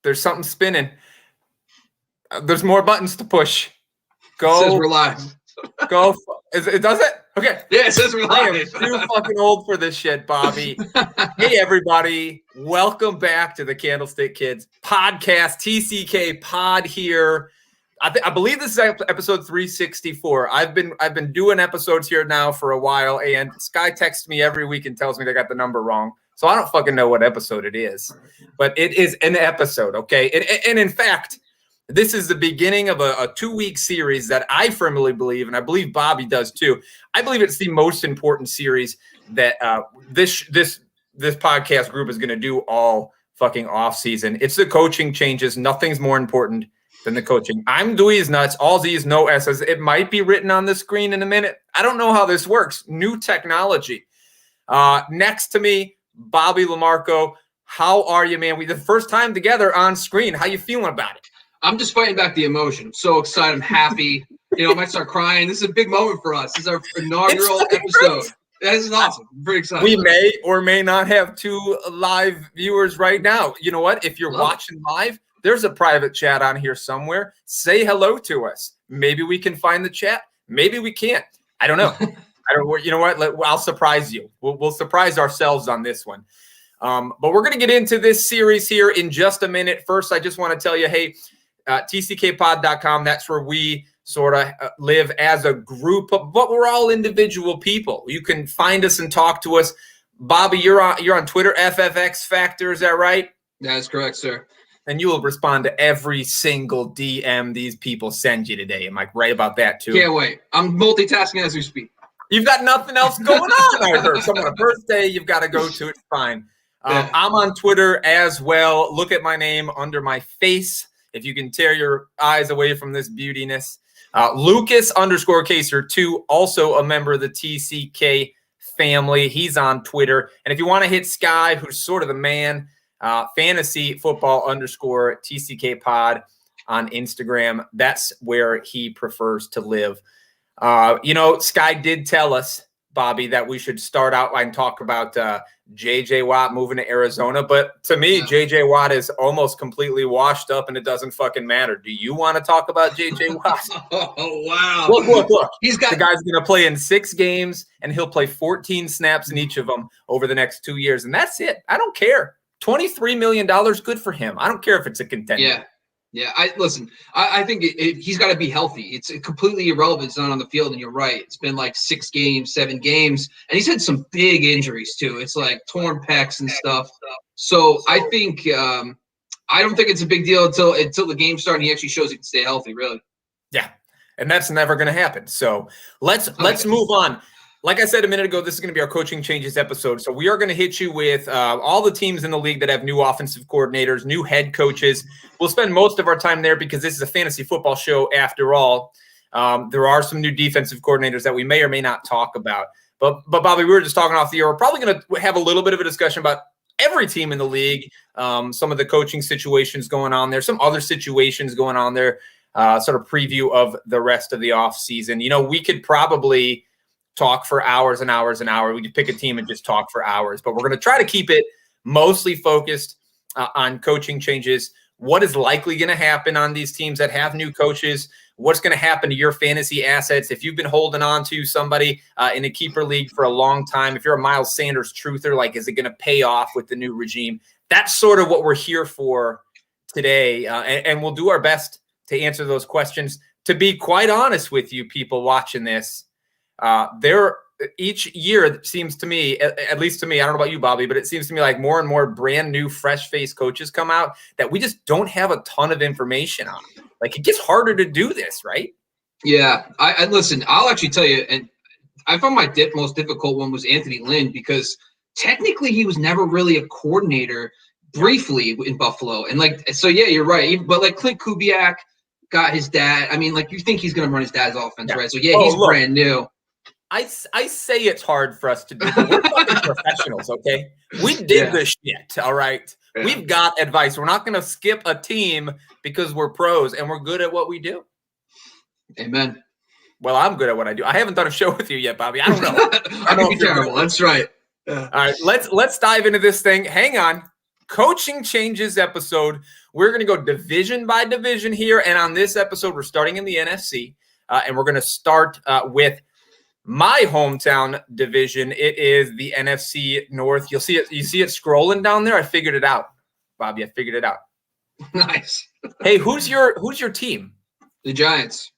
There's something spinning. There's more buttons to push. Go. It says we're live. Go. It does it? Okay. Yeah, it says we're I am live. too fucking old for this shit, Bobby. Hey, everybody. Welcome back to the Candlestick Kids podcast. TCK pod here. I believe this is episode 364. I've been doing episodes here now for a while, and Sky texts me every week and tells me they got the number wrong. So I don't fucking know what episode it is, but it is an episode, okay? And in fact, this is the beginning of a 2-week series that I firmly believe, and I believe Bobby does too. I believe it's the most important series that this podcast group is going to do all fucking off season. It's the coaching changes. Nothing's more important than the coaching. I'm Dweeze nuts. All Z's, no S's. It might be written on the screen in a minute. I don't know how this works. New technology. Next to me, Bobby Lamarco. How are you, man? We the first time together on screen. How you feeling about it? I'm just fighting back the emotion. I'm so excited. I'm happy. I might start crying. This is a big moment for us. This is our inaugural episode. This is awesome. I'm very excited. We may or may not have 2 live viewers right now. You know what? If you're watching live, there's a private chat on here somewhere. Say hello to us. Maybe we can find the chat. Maybe we can't. I don't know. You know what? I'll surprise you. We'll surprise ourselves on this one. But we're going to get into this series here in just a minute. First, I just want to tell you, hey, tckpod.com. That's where we sort of live as a group, but we're all individual people. You can find us and talk to us. Bobby, you're on Twitter, FFX Factor. Is that right? That is correct, sir. And you will respond to every single DM these people send you today. Am I right about that too? Can't wait. I'm multitasking as we speak. You've got nothing else going on, I heard. Someone's birthday you've got to go to. It's fine. I'm on Twitter as well. Look at my name under my face if you can tear your eyes away from this beautiness. Lucas_Kaser2, also a member of the TCK family. He's on Twitter. And if you want to hit Sky, who's sort of the man, fantasy football _TCK pod on Instagram. That's where he prefers to live. Sky did tell us, Bobby, that we should start out and talk about J.J. Watt moving to Arizona. But to me, J.J. Watt is almost completely washed up, and it doesn't fucking matter. Do you want to talk about J.J. Watt? Oh, wow. Look. The guy's going to play in 6 games, and he'll play 14 snaps in each of them over the next 2 years. And that's it. I don't care. $23 million, good for him. I don't care if it's a contender. Yeah. I think he's got to be healthy. It's completely irrelevant. It's not on the field, and you're right. It's been like 6 games, 7 games, and he's had some big injuries too. It's like torn pecs and stuff. So I think I don't think it's a big deal until the game starts and he actually shows he can stay healthy. Really. Yeah, and that's never going to happen. So let's move on. Like I said a minute ago, this is going to be our coaching changes episode. So we are going to hit you with all the teams in the league that have new offensive coordinators, new head coaches. We'll spend most of our time there because this is a fantasy football show after all. There are some new defensive coordinators that we may or may not talk about. But Bobby, we were just talking off the air. We're probably going to have a little bit of a discussion about every team in the league, some of the coaching situations going on there, some other situations going on there, sort of preview of the rest of the offseason. We could probably talk for hours and hours and hours. We could pick a team and just talk for hours, but we're going to try to keep it mostly focused on coaching changes. What is likely going to happen on these teams that have new coaches? What's going to happen to your fantasy assets? If you've been holding on to somebody in a keeper league for a long time, if you're a Miles Sanders truther, like, is it going to pay off with the new regime? That's sort of what we're here for today. And we'll do our best to answer those questions. To be quite honest with you, people watching this, each year, it seems to me, at least to me, I don't know about you, Bobby, but it seems to me like more and more brand new, fresh-faced coaches come out that we just don't have a ton of information on. Like, it gets harder to do this, right? Yeah. I listen, I'll actually tell you, and I found my most difficult one was Anthony Lynn because technically he was never really a coordinator briefly in Buffalo. And you're right. But like Clint Kubiak got his dad. I mean, like, you think he's going to run his dad's offense, right? So, he's brand new. I say it's hard for us to do, but we're fucking professionals, okay? We did this shit, all right? Yeah. We've got advice. We're not going to skip a team because we're pros and we're good at what we do. Amen. Well, I'm good at what I do. I haven't done a show with you yet, Bobby. I don't know. I could be terrible. That's right. Yeah. All right, let's dive into this thing. Hang on. Coaching changes episode. We're going to go division by division here. And on this episode, we're starting in the NFC. And we're going to start with my hometown division. It is the NFC North. You'll see it. You see it scrolling down there. I figured it out, Bobby. I figured it out. Nice. Hey, who's your team? The Giants.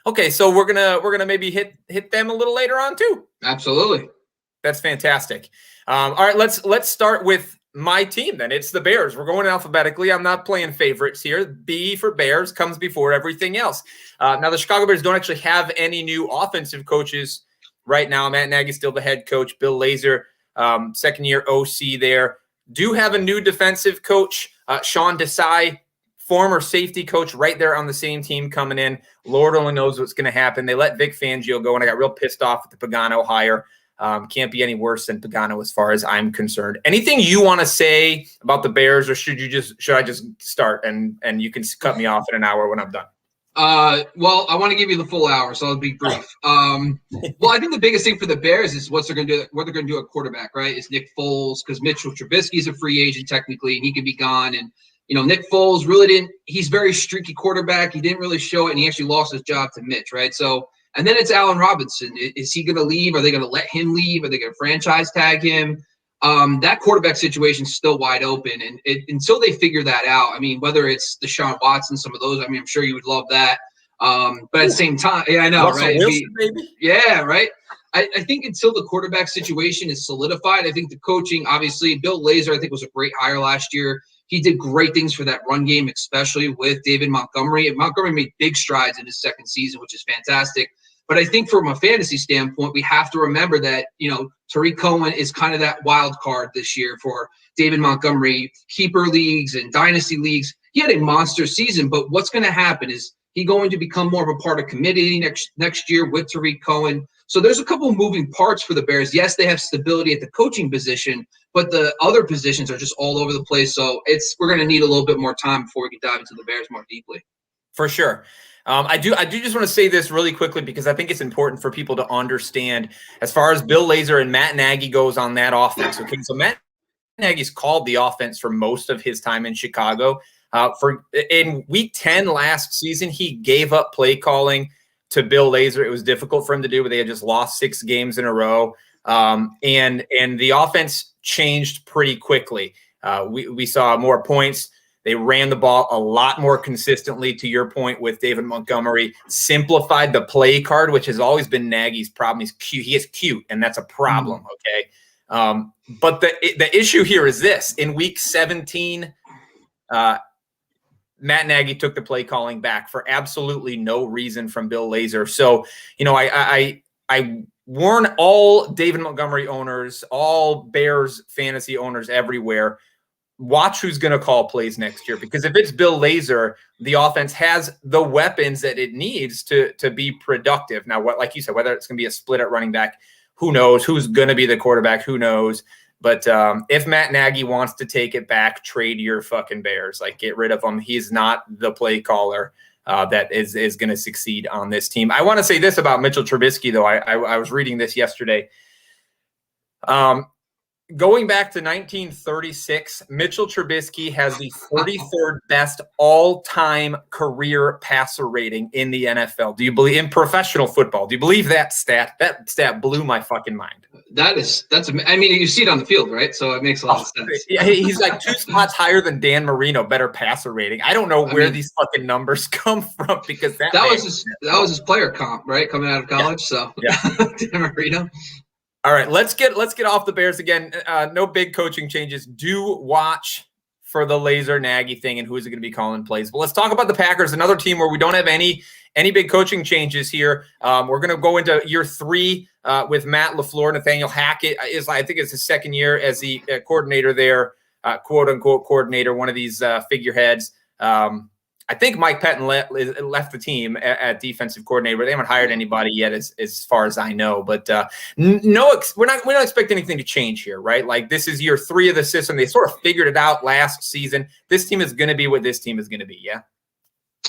Okay, so we're gonna maybe hit them a little later on too. Absolutely. That's fantastic. All right, let's start with my team then. It's the Bears. We're going alphabetically. I'm not playing favorites here. B for Bears comes before everything else. Now, the Chicago Bears don't actually have any new offensive coaches right now. Matt Nagy's still the head coach. Bill Lazor, second-year OC there. Do have a new defensive coach, Sean Desai, former safety coach right there on the same team coming in. Lord only knows what's going to happen. They let Vic Fangio go, and I got real pissed off with the Pagano hire. Can't be any worse than Pagano as far as I'm concerned. Anything you want to say about the Bears, or should I just start and you can cut me off in an hour when I'm done? Well, I want to give you the full hour, so I'll be brief. Well, I think the biggest thing for the Bears is what they're going to do at quarterback, right? It's Nick Foles, because Mitchell Trubisky is a free agent technically, and he could be gone. And Nick Foles he's very streaky quarterback. He didn't really show it, and he actually lost his job to Mitch, right? So. And then it's Allen Robinson. Is he going to leave? Are they going to let him leave? Are they going to franchise tag him? That quarterback situation is still wide open. And until they figure that out, I mean, whether it's Deshaun Watson, some of those, I mean, I'm sure you would love that. But at the same time, yeah, I know, Russell right? Wilson, maybe? Yeah, right. I think until the quarterback situation is solidified, I think the coaching, obviously, Bill Lazor, I think, was a great hire last year. He did great things for that run game, especially with David Montgomery. And Montgomery made big strides in his second season, which is fantastic. But I think from a fantasy standpoint, we have to remember that, Tariq Cohen is kind of that wild card this year for David Montgomery, keeper leagues and dynasty leagues. He had a monster season, but what's going to happen is he going to become more of a part of committee next year with Tariq Cohen. So there's a couple of moving parts for the Bears. Yes, they have stability at the coaching position, but the other positions are just all over the place. So we're going to need a little bit more time before we can dive into the Bears more deeply. For sure. I do just want to say this really quickly because I think it's important for people to understand as far as Bill Lazor and Matt Nagy goes on that offense. Okay, so Matt Nagy's called the offense for most of his time in Chicago. In week 10 last season, he gave up play calling to Bill Lazor. It was difficult for him to do, but they had just lost 6 games in a row. And the offense changed pretty quickly. We saw more points. They ran the ball a lot more consistently, to your point, with David Montgomery. Simplified the play card, which has always been Nagy's problem. He's cute. He is cute, and that's a problem, okay? But the issue here is this. In week 17, Matt Nagy took the play calling back for absolutely no reason from Bill Lazor. So, I warn all David Montgomery owners, all Bears fantasy owners everywhere, watch who's going to call plays next year, because if it's Bill Lazor, the offense has the weapons that it needs to be productive. Now, like you said, whether it's going to be a split at running back, who knows? Who's going to be the quarterback? Who knows? But if Matt Nagy wants to take it back, trade your fucking Bears. Like, get rid of him. He's not the play caller that is going to succeed on this team. I want to say this about Mitchell Trubisky, though. I was reading this yesterday. Going back to 1936, Mitchell Trubisky has the 43rd best all-time career passer rating in the NFL. Do you believe in professional football? Do you believe that stat? That stat blew my fucking mind. That's I mean, you see it on the field, right? So it makes a lot of sense. Yeah, he's like 2 spots higher than Dan Marino, better passer rating. I don't know where these fucking numbers come from, because that was his player comp, right? Coming out of college. Yeah. So Dan Marino. All right, let's get off the Bears again. No big coaching changes. Do watch for the Lazor Nagy thing and who is it going to be calling plays. But let's talk about the Packers, another team where we don't have any big coaching changes here. We're going to go into year 3 with Matt LaFleur. Nathaniel Hackett I think it's his second year as the coordinator there, quote unquote coordinator, one of these figureheads. I think Mike Pettin left the team at defensive coordinator, but they haven't hired anybody yet, as far as I know. But we don't expect anything to change here, right? Like, this is year 3 of the system. They sort of figured it out last season. This team is going to be what this team is going to be. Yeah.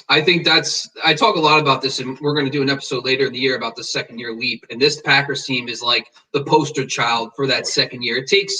I think I talk a lot about this, and we're going to do an episode later in the year about the second year leap. And this Packers team is like the poster child for that second year. It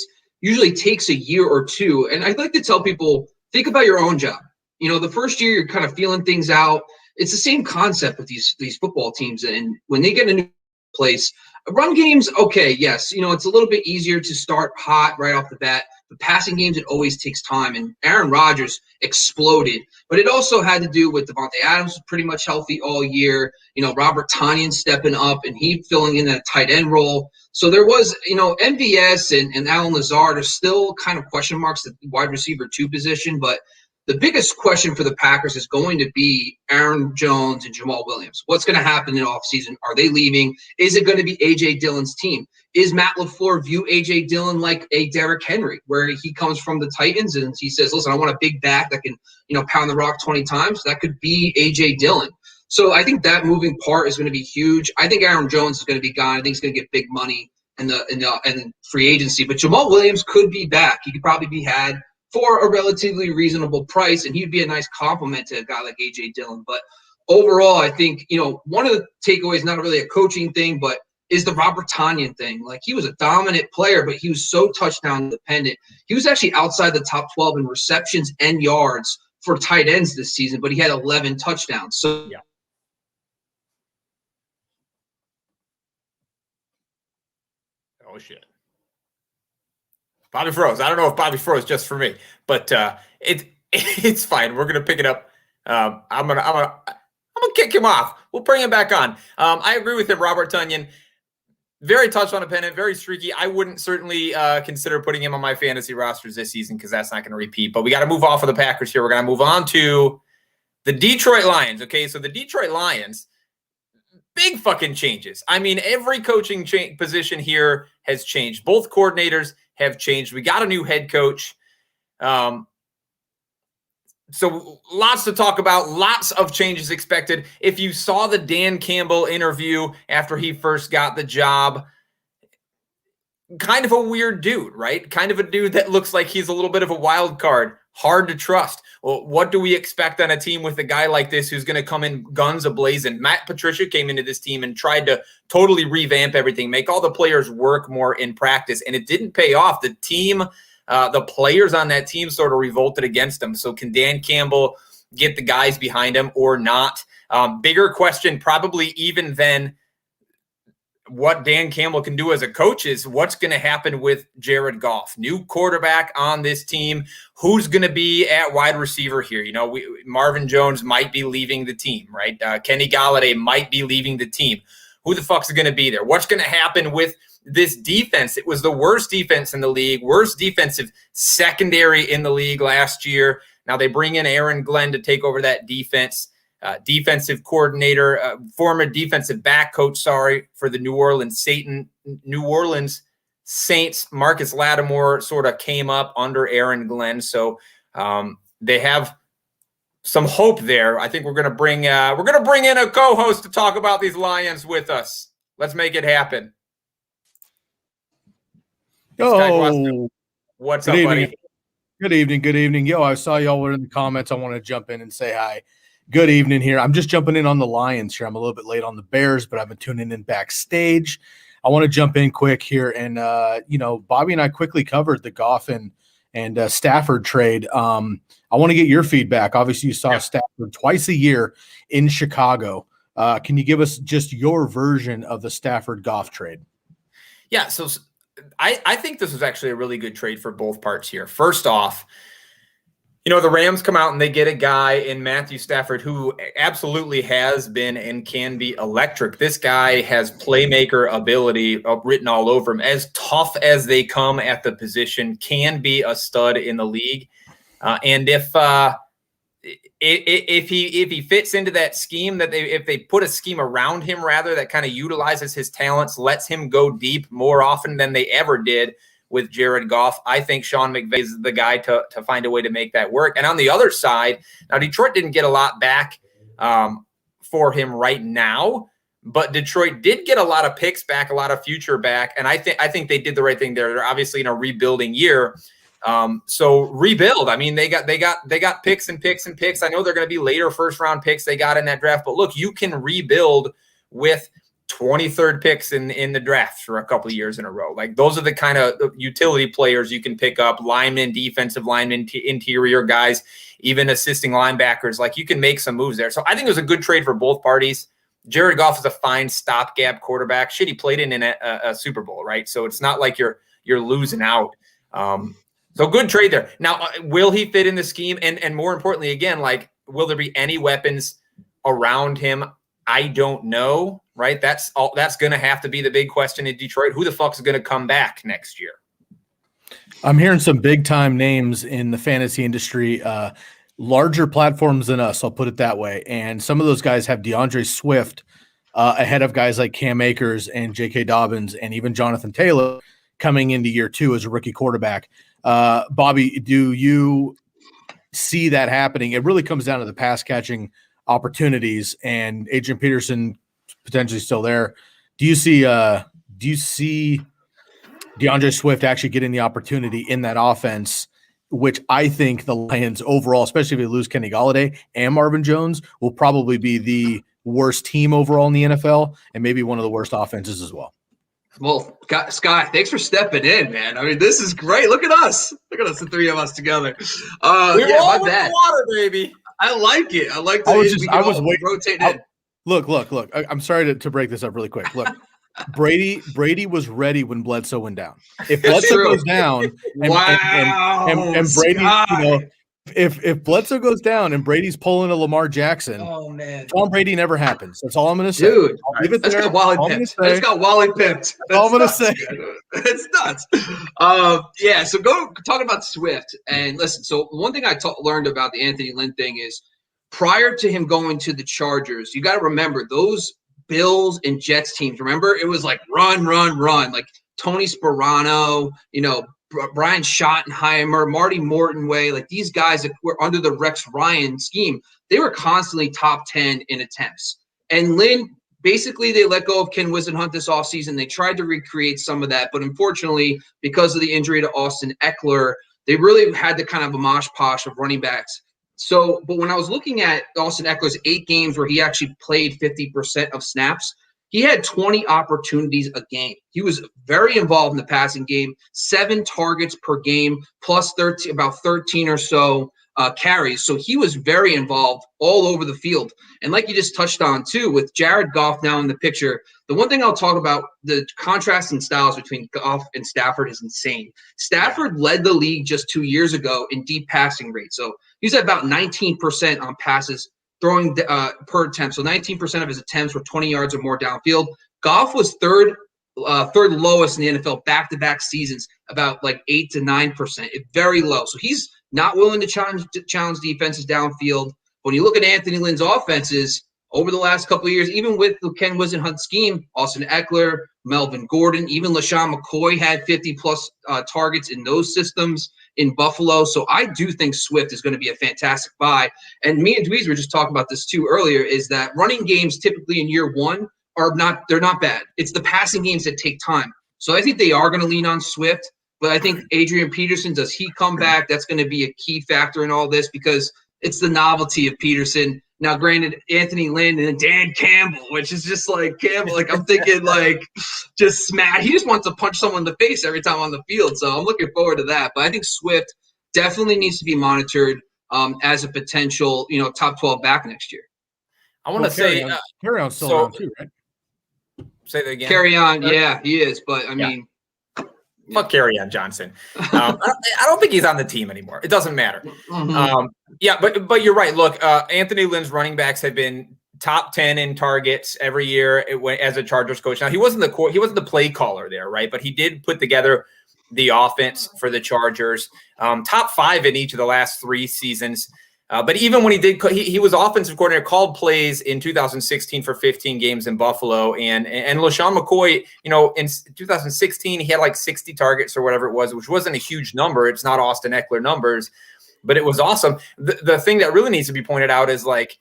usually takes a year or two. And I'd like to tell people, think about your own job. You know, the first year you're kind of feeling things out. It's the same concept with these football teams. And when they get a new place, run games, okay, yes, you know, it's a little bit easier to start hot right off the bat. The passing games, it always takes time. And Aaron Rodgers exploded. But it also had to do with Devontae Adams was pretty much healthy all year. You know, Robert Tonyan stepping up and he filling in that tight end role. So there was, you know, MVS and Alan Lazard are still kind of question marks at the wide receiver 2 position. But the biggest question for the Packers is going to be Aaron Jones and Jamal Williams. What's going to happen in offseason? Are they leaving? Is it going to be A.J. Dillon's team? Is Matt LaFleur view A.J. Dillon like a Derrick Henry, where he comes from the Titans and he says, listen, I want a big back that can, you know, pound the rock 20 times? That could be A.J. Dillon. So I think that moving part is going to be huge. I think Aaron Jones is going to be gone. I think he's going to get big money in the free agency. But Jamal Williams could be back. He could probably be had for a relatively reasonable price, and he'd be a nice compliment to a guy like A.J. Dillon. But overall, I think, you know, one of the takeaways, not really a coaching thing, but is the Robert Tonyan thing. Like, he was a dominant player, but he was so touchdown dependent. He was actually outside the top 12 in receptions and yards for tight ends this season, but he had 11 touchdowns. So yeah. Oh, shit. Bobby froze. I don't know if Bobby froze just for me, but it's fine. We're gonna pick it up. I'm gonna kick him off. We'll bring him back on. I agree with him, Robert Tonyan. Very touchdown dependent, very streaky. I wouldn't certainly consider putting him on my fantasy rosters this season because that's not going to repeat. But we got to move off of the Packers here. We're going to move on to the Detroit Lions. Okay, so the Detroit Lions, big fucking changes. I mean, every coaching position here has changed. Both coordinators have changed. We got a new head coach. So lots to talk about, lots of changes expected. If you saw the Dan Campbell interview after he first got the job, kind of a weird dude, right? Kind of a dude that looks like he's a little bit of a wild card, hard to trust. Well, what do we expect on a team with a guy like this who's going to come in guns a-blazing? Matt Patricia came into this team and tried to totally revamp everything, make all the players work more in practice, and it didn't pay off. The team, the players on that team sort of revolted against him. So can Dan Campbell get the guys behind him or not? Bigger question probably even than what Dan Campbell can do as a coach is what's going to happen with Jared Goff, new quarterback on this team. Who's going to be at wide receiver here? You know, Marvin Jones might be leaving the team, right? Kenny Galladay might be leaving the team. Who the fuck's going to be there? What's going to happen with this defense? It was the worst defense in the league, worst defensive secondary in the league last year. Now they bring in Aaron Glenn to take over that defense. Defensive coordinator, former defensive back coach, for the New Orleans Saints, Marcus Lattimore sort of came up under Aaron Glenn. So they have some hope there. I think we're going to bring in a co-host to talk about these Lions with us. Let's make it happen. Yo, what's up, buddy? Good evening. Yo, I saw y'all were in the comments. I want to jump in and say hi. Good evening here. I'm just jumping in on the Lions here. I'm a little bit late on the Bears, but I've been tuning in backstage. I want to jump in quick here. And, Bobby and I quickly covered the Goff and Stafford trade. I want to get your feedback. Obviously, you saw Stafford twice a year in Chicago. Can you give us just your version of the Stafford-Goff trade? Yeah, so I think this was actually a really good trade for both parts here. First off, the Rams come out and they get a guy in Matthew Stafford who absolutely has been and can be electric. This guy has playmaker ability written all over him. As tough as they come at the position, can be a stud in the league. And if he fits into that scheme, if they put a scheme around him rather that kind of utilizes his talents, lets him go deep more often than they ever did with Jared Goff, I think Sean McVay is the guy to find a way to make that work. And on the other side, now Detroit didn't get a lot back for him right now, but Detroit did get a lot of picks back, a lot of future back, and I think they did the right thing there. They're obviously in a rebuilding year, so rebuild. I mean, they got picks and picks and picks. I know they're going to be later first round picks they got in that draft, but look, you can rebuild with 23rd picks in the draft for a couple of years in a row. Like those are the kind of utility players you can pick up, linemen, defensive linemen, interior guys, even assisting linebackers. Like you can make some moves there. So I think it was a good trade for both parties. Jared Goff is a fine stopgap quarterback. Shit, he played in a Super Bowl, right? So it's not like you're losing out. So good trade there. Now, will he fit in the scheme? And more importantly, again, like, will there be any weapons around him? I don't know, right? That's going to have to be the big question in Detroit. Who the fuck is going to come back next year? I'm hearing some big time names in the fantasy industry, larger platforms than us. I'll put it that way. And some of those guys have DeAndre Swift ahead of guys like Cam Akers and J.K. Dobbins and even Jonathan Taylor coming into year 2 as a rookie quarterback. Bobby, do you see that happening? It really comes down to the pass catching opportunities, and Adrian Peterson potentially still there. Do you see DeAndre Swift actually getting the opportunity in that offense, which I think the Lions overall, especially if they lose Kenny Golladay and Marvin Jones, will probably be the worst team overall in the NFL and maybe one of the worst offenses as well? Well, Scott, thanks for stepping in, man. I mean, this is great. Look at us. Look at us, the three of us together. We're all in the water, baby. I like it. I like I was waiting. Rotate in. Look. I'm sorry to break this up really quick. Look, Brady was ready when Bledsoe went down. If Bledsoe goes down, and Brady, if Bledsoe goes down and Brady's pulling a Lamar Jackson, oh man, Tom Brady never happens. That's all I'm going to say. Dude, that's got Wally pimped. That's got Wally pimped. That's all I'm going to say. It's nuts. Yeah. So talking about Swift, and listen. So one thing I learned about the Anthony Lynn thing is prior to him going to the Chargers, you got to remember those Bills and Jets teams. Remember, it was like run, like Tony Sperano, Brian Schottenheimer, Marty Mortonway, like these guys that were under the Rex Ryan scheme, they were constantly top 10 in attempts. And Lynn, basically, they let go of Ken Wisenhunt this offseason. They tried to recreate some of that, but unfortunately, because of the injury to Austin Eckler, they really had the kind of a mosh posh of running backs. So, but when I was looking at Austin Eckler's 8 games where he actually played 50% of snaps, he had 20 opportunities a game. He was very involved in the passing game, 7 targets per game, plus about 13 or so carries. So he was very involved all over the field. And like you just touched on too, with Jared Goff now in the picture, the one thing I'll talk about, the contrast in styles between Goff and Stafford is insane. Stafford led the league just 2 years ago in deep passing rate. So he's at about 19% on passes throwing per attempt. So 19% of his attempts were 20 yards or more downfield. Goff was third lowest in the NFL back-to-back seasons, about like 8 to 9%. Very low. So he's not willing to challenge defenses downfield. When you look at Anthony Lynn's offenses over the last couple of years, even with the Ken Wisenhunt scheme, Austin Eckler, Melvin Gordon, even LaShawn McCoy had 50-plus targets in those systems in Buffalo. So I do think Swift is going to be a fantastic buy. And me and Dweeze were just talking about this too earlier, is that running games typically in year 1 they're not bad. It's the passing games that take time. So I think they are going to lean on Swift. But I think Adrian Peterson, does he come back? That's going to be a key factor in all this because it's the novelty of Peterson. Now, granted, Anthony Lynn and Dan Campbell, which is just like Campbell. Like I'm thinking like just smack. He just wants to punch someone in the face every time on the field. So I'm looking forward to that. But I think Swift definitely needs to be monitored as a potential, top 12 back next year. I want to say Carry-on's still around too, right? Say that again. Carry on, yeah, he is. But I mean, fuck Carry-on Johnson. I don't think he's on the team anymore. It doesn't matter. Mm-hmm. But you're right. Look, Anthony Lynn's running backs have been top 10 in targets every year as a Chargers coach. Now he wasn't the play caller there, right? But he did put together the offense for the Chargers. Top 5 in each of the last 3 seasons. But even when he was offensive coordinator, called plays in 2016 for 15 games in Buffalo. And LaShawn McCoy, in 2016, he had like 60 targets or whatever it was, which wasn't a huge number. It's not Austin Eckler numbers, but it was awesome. The thing that really needs to be pointed out is like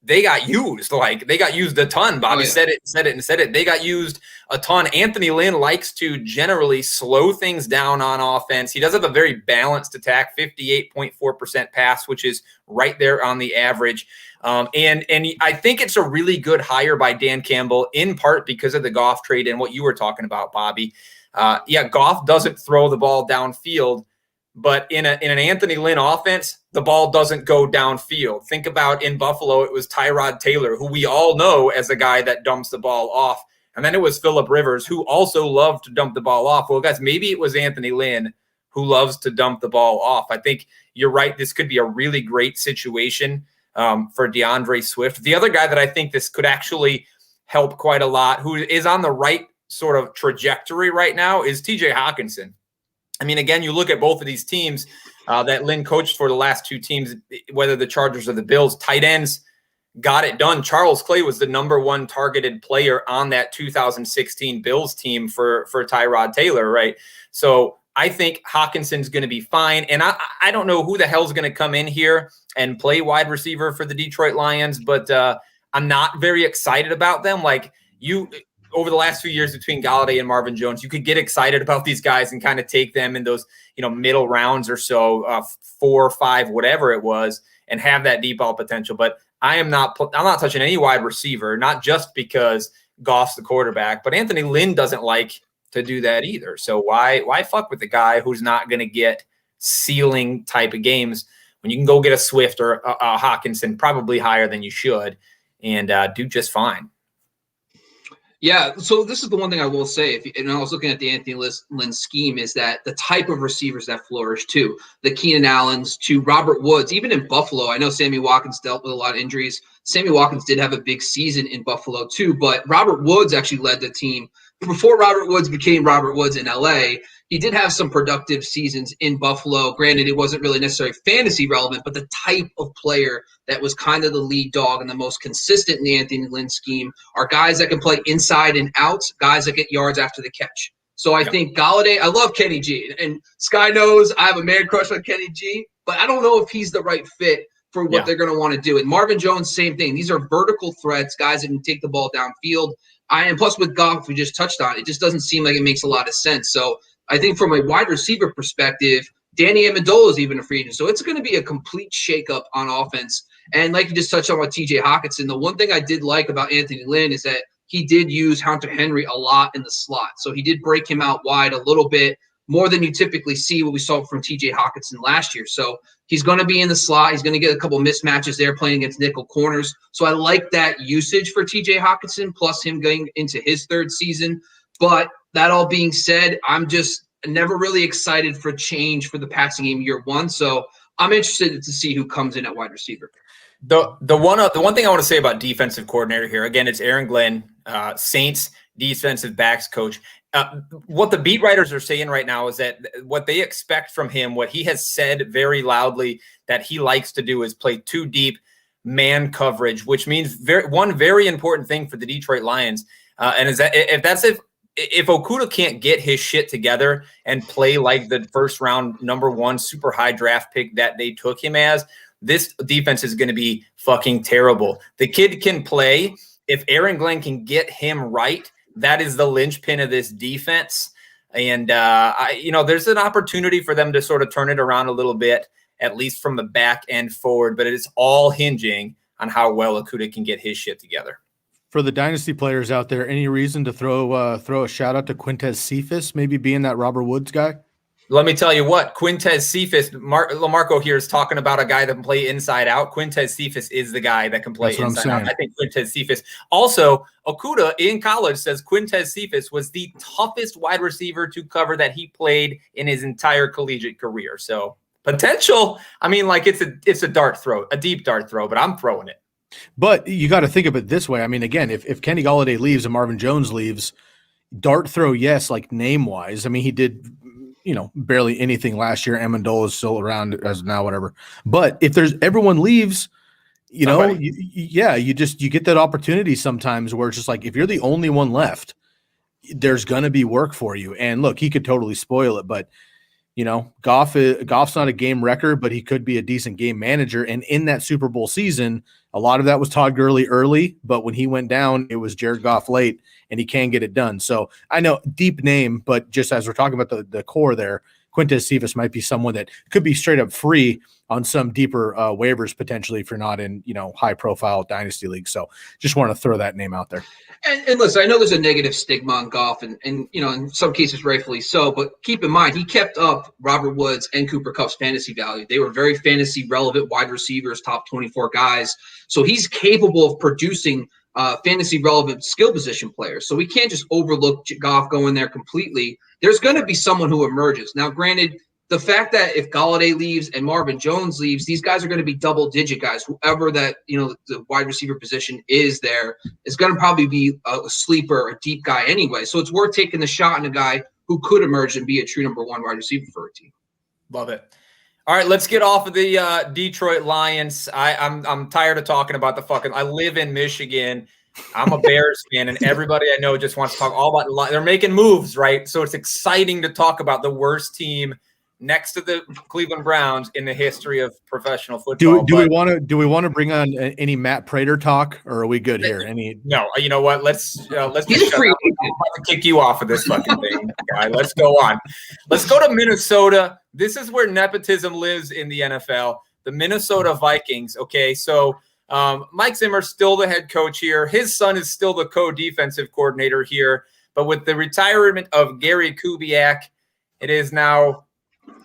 they got used. Like they got used a ton. Bobby said it. They got used a ton. Anthony Lynn likes to generally slow things down on offense. He does have a very balanced attack, 58.4% pass, which is right there on the average. And I think it's a really good hire by Dan Campbell, in part because of the Goff trade and what you were talking about, Bobby. Goff doesn't throw the ball downfield, but in an Anthony Lynn offense, the ball doesn't go downfield. Think about in Buffalo, it was Tyrod Taylor, who we all know as a guy that dumps the ball off. And then it was Phillip Rivers, who also loved to dump the ball off. Well, guys, maybe it was Anthony Lynn who loves to dump the ball off. I think you're right. This could be a really great situation for DeAndre Swift. The other guy that I think this could actually help quite a lot, who is on the right sort of trajectory right now, is TJ Hawkinson. I mean, again, you look at both of these teams that Lynn coached for, the last two teams, whether the Chargers or the Bills, tight ends got it done. Charles Clay was the number one targeted player on that 2016 Bills team for Tyrod Taylor, right? So I think Hawkinson's going to be fine. And I don't know who the hell's going to come in here and play wide receiver for the Detroit Lions, but I'm not very excited about them. Like, over the last few years between Galladay and Marvin Jones, you could get excited about these guys and kind of take them in those, middle rounds or so, 4 or 5, whatever it was, and have that deep ball potential. But I'm not touching any wide receiver, not just because Goff's the quarterback, but Anthony Lynn doesn't like to do that either. So why fuck with the guy who's not going to get ceiling type of games when you can go get a Swift or a Hawkinson, probably higher than you should, and do just fine. Yeah, so this is the one thing I will say, and I was looking at the Anthony Lynn scheme, is that the type of receivers that flourish too, the Keenan Allens to Robert Woods, even in Buffalo. I know Sammy Watkins dealt with a lot of injuries. Sammy Watkins did have a big season in Buffalo too, but Robert Woods actually led the team. Before Robert Woods became Robert Woods in LA, he did have some productive seasons in Buffalo. Granted, it wasn't really necessarily fantasy relevant, but the type of player that was kind of the lead dog and the most consistent in the Anthony Lynn scheme are guys that can play inside and out, guys that get yards after the catch. So I think Galladay, I love Kenny G. And Sky knows I have a man crush on Kenny G, but I don't know if he's the right fit for what they're going to want to do. And Marvin Jones, same thing. These are vertical threats, guys that can take the ball downfield. And plus with Goff, we just touched on, it just doesn't seem like it makes a lot of sense. So I think from a wide receiver perspective, Danny Amendola is even a free agent. So it's going to be a complete shakeup on offense. And like you just touched on with TJ Hawkinson, the one thing I did like about Anthony Lynn is that he did use Hunter Henry a lot in the slot. So he did break him out wide a little bit more than you typically see what we saw from TJ Hawkinson last year. So he's going to be in the slot. He's going to get a couple mismatches there playing against nickel corners. So I like that usage for TJ Hawkinson, plus him going into his third season. But that all being said, I'm just never really excited for change for the passing game year one. So I'm interested to see who comes in at wide receiver. The one thing I want to say about defensive coordinator here, again, it's Aaron Glenn, Saints defensive backs coach. What the beat writers are saying right now is that what they expect from him, what he has said very loudly that he likes to do, is play 2 deep man coverage, which means one very important thing for the Detroit Lions. And is that if Okudah can't get his shit together and play like the first round number 1 super high draft pick that they took him as, this defense is going to be fucking terrible. The kid can play. If Aaron Glenn can get him right, that is the linchpin of this defense. And, there's an opportunity for them to sort of turn it around a little bit, at least from the back end forward, but it is all hinging on how well Okudah can get his shit together. For the dynasty players out there, any reason to throw a shout out to Quintez Cephas, maybe being that Robert Woods guy? Let me tell you what, Quintez Cephas, LaMarco here is talking about a guy that can play inside out. Quintez Cephas is the guy that can play inside out. I think Quintez Cephas. Also, Okudah in college says Quintez Cephas was the toughest wide receiver to cover that he played in his entire collegiate career. So potential, I mean, like it's a dart throw, a deep dart throw, but I'm throwing it. But you got to think of it this way. I mean, again, if Kenny Galladay leaves and Marvin Jones leaves, dart throw, yes, like name-wise. I mean, he did – barely anything last year. Amendola is still around as now, whatever. But if everyone leaves, you get that opportunity sometimes where it's just like, if you're the only one left, there's going to be work for you. And look, he could totally spoil it, but Goff's not a game wrecker, but he could be a decent game manager. And in that Super Bowl season, a lot of that was Todd Gurley early, but when he went down, it was Jared Goff late, and he can get it done. So I know deep name, but just as we're talking about the core there, Quintez Cephas might be someone that could be straight up free on some deeper waivers potentially if you're not in, high profile dynasty leagues. So just want to throw that name out there. And listen, I know there's a negative stigma on Goff, and in some cases rightfully so, but keep in mind he kept up Robert Woods and Cooper Kupp's fantasy value. They were very fantasy relevant wide receivers, top 24 guys. So he's capable of producing fantasy relevant skill position players. So we can't just overlook Goff going there completely. There's going to be someone who emerges. Now, granted, the fact that if Golladay leaves and Marvin Jones leaves, these guys are going to be double-digit guys. Whoever that, the wide receiver position is there is going to probably be a sleeper, a deep guy anyway. So it's worth taking the shot on a guy who could emerge and be a true number one wide receiver for a team. Love it. All right, let's get off of the Detroit Lions. I'm tired of talking about I live in Michigan. I'm a Bears fan, and everybody I know just wants to talk all about they're making moves, right? So it's exciting to talk about the worst team next to the Cleveland Browns in the history of professional football. Do we want to bring on any Matt Prater talk, or are we good here? No, you know what? Let's just shut up. I'm about to kick you off of this fucking thing, guy. Let's go on. Let's go to Minnesota. This is where nepotism lives in the NFL. The Minnesota Vikings. Okay, so Mike Zimmer's still the head coach here. His son is still the co-defensive coordinator here. But with the retirement of Gary Kubiak, it is now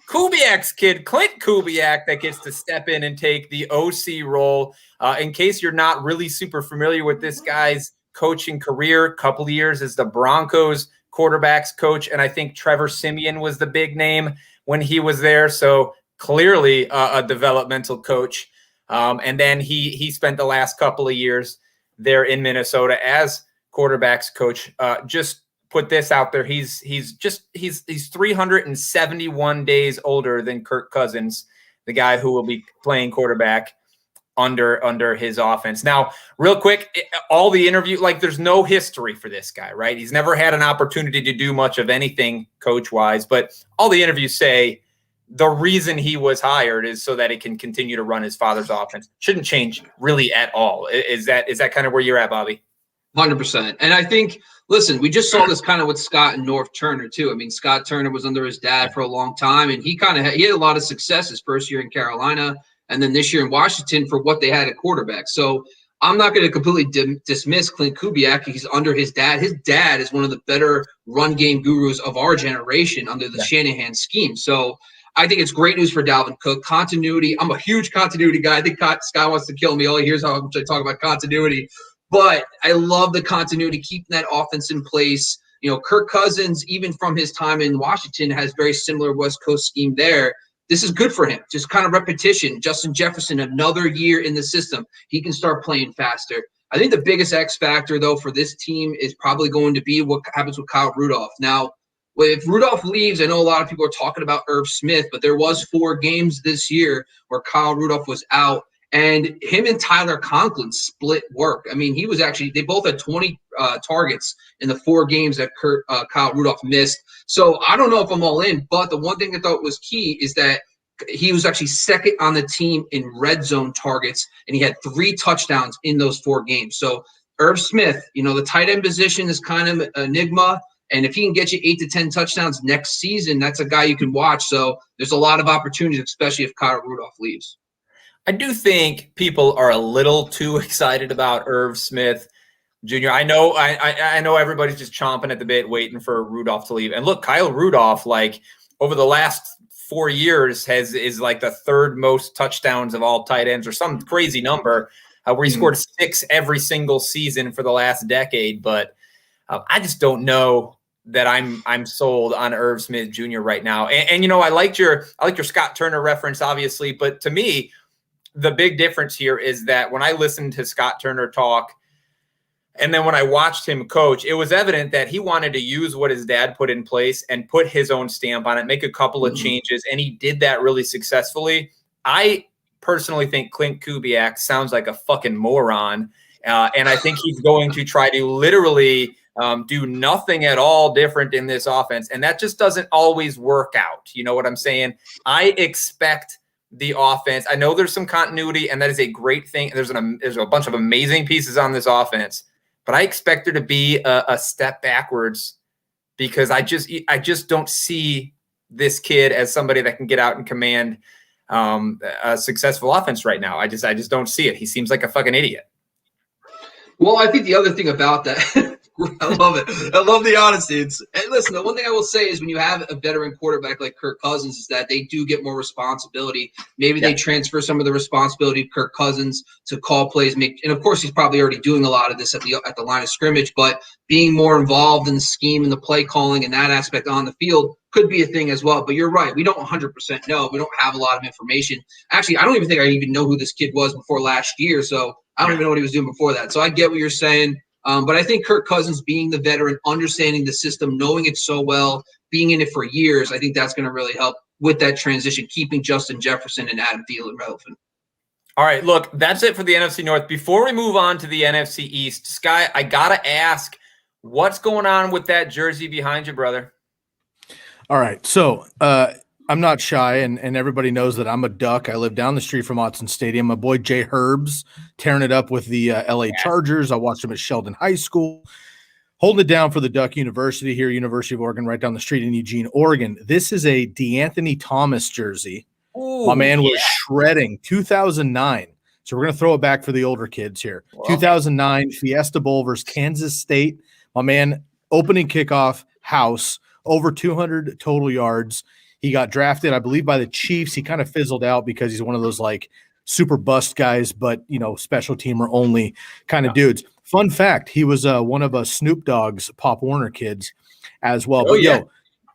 Kubiak's kid, Clint Kubiak, that gets to step in and take the OC role. In case you're not really super familiar with this guy's coaching career, couple of years as the Broncos quarterbacks coach, and I think Trevor Siemian was the big name when he was there. So clearly a developmental coach. And then he spent the last couple of years there in Minnesota as quarterbacks coach. Just put this out there. He's 371 days older than Kirk Cousins, the guy who will be playing quarterback under his offense. Now, real quick, all the interview, there's no history for this guy, right? He's never had an opportunity to do much of anything coach-wise, but all the interviews say the reason he was hired is so that he can continue to run his father's offense. Shouldn't change really at all. Is that kind of where you're at, Bobby? 100%. And I think, listen, we just saw this kind of with Scott and North Turner too. I mean, Scott Turner was under his dad for a long time, and he had a lot of success his first year in Carolina, and then this year in Washington for what they had at quarterback. So I'm not going to completely dismiss Clint Kubiak. He's under his dad. His dad is one of the better run game gurus of our generation under the Shanahan scheme. So I think it's great news for Dalvin Cook. Continuity. I'm a huge continuity guy. I think Scott wants to kill me. All he hears how much I talk about continuity. But I love the continuity, keeping that offense in place. Kirk Cousins, even from his time in Washington, has very similar West Coast scheme there. This is good for him. Just kind of repetition. Justin Jefferson, another year in the system. He can start playing faster. I think the biggest X factor, though, for this team is probably going to be what happens with Kyle Rudolph. Now, if Rudolph leaves, I know a lot of people are talking about Irv Smith, but there was 4 games this year where Kyle Rudolph was out. And him and Tyler Conklin split work. I mean, they both had 20 targets in the 4 games that Kyle Rudolph missed. So I don't know if I'm all in, but the one thing I thought was key is that he was actually second on the team in red zone targets, and he had 3 touchdowns in those 4 games. So Irv Smith, the tight end position is kind of an enigma. And if he can get you 8 to 10 touchdowns next season, that's a guy you can watch. So there's a lot of opportunities, especially if Kyle Rudolph leaves. I do think people are a little too excited about Irv Smith Jr. I know everybody's just chomping at the bit, waiting for Rudolph to leave. And look, Kyle Rudolph, over the last 4 years, is the 3rd most touchdowns of all tight ends, or some crazy number, where he scored 6 every single season for the last decade. But I just don't know that I'm sold on Irv Smith Jr. right now. And I liked your Scott Turner reference, obviously, but to me, the big difference here is that when I listened to Scott Turner talk, and then when I watched him coach, it was evident that he wanted to use what his dad put in place and put his own stamp on it, make a couple of changes, and he did that really successfully. I personally think Clint Kubiak sounds like a fucking moron, and I think he's going to try to literally do nothing at all different in this offense. And that just doesn't always work out. You know what I'm saying? I expect the offense. I know there's some continuity, and that is a great thing. There's a bunch of amazing pieces on this offense, but I expect there to be a step backwards because I just don't see this kid as somebody that can get out and command a successful offense right now. I just don't see it. He seems like a fucking idiot. Well, I think the other thing about that, I love it. I love the honesty. And listen, the one thing I will say is when you have a veteran quarterback like Kirk Cousins is that they do get more responsibility. Maybe they transfer some of the responsibility to Kirk Cousins to call plays, and of course he's probably already doing a lot of this at the line of scrimmage, but being more involved in the scheme and the play calling and that aspect on the field could be a thing as well. But you're right. We don't 100% know. We don't have a lot of information. Actually, I don't even think I even know who this kid was before last year. So I don't even know what he was doing before that. So I get what you're saying. But I think Kirk Cousins being the veteran, understanding the system, knowing it so well, being in it for years, I think that's going to really help with that transition, keeping Justin Jefferson and Adam Thielen relevant. All right, look, that's it for the NFC North. Before we move on to the NFC East, Sky, I got to ask, what's going on with that jersey behind you, brother? All right, so I'm not shy, and everybody knows that I'm a Duck. I live down the street from Autzen Stadium. My boy Jay Herbs tearing it up with the LA Chargers. I watched him at Sheldon High School, holding it down for the Duck University here, University of Oregon, right down the street in Eugene, Oregon. This is a DeAnthony Thomas jersey. Ooh, my man was shredding 2009. So we're going to throw it back for the older kids here. Wow. 2009 Fiesta Bowl versus Kansas State. My man, opening kickoff, house, over 200 total yards. He got drafted, I believe, by the Chiefs. He kind of fizzled out because he's one of those like super bust guys, but special teamer only kind of dudes. Fun fact: he was one of Snoop Dogg's Pop Warner kids as well. But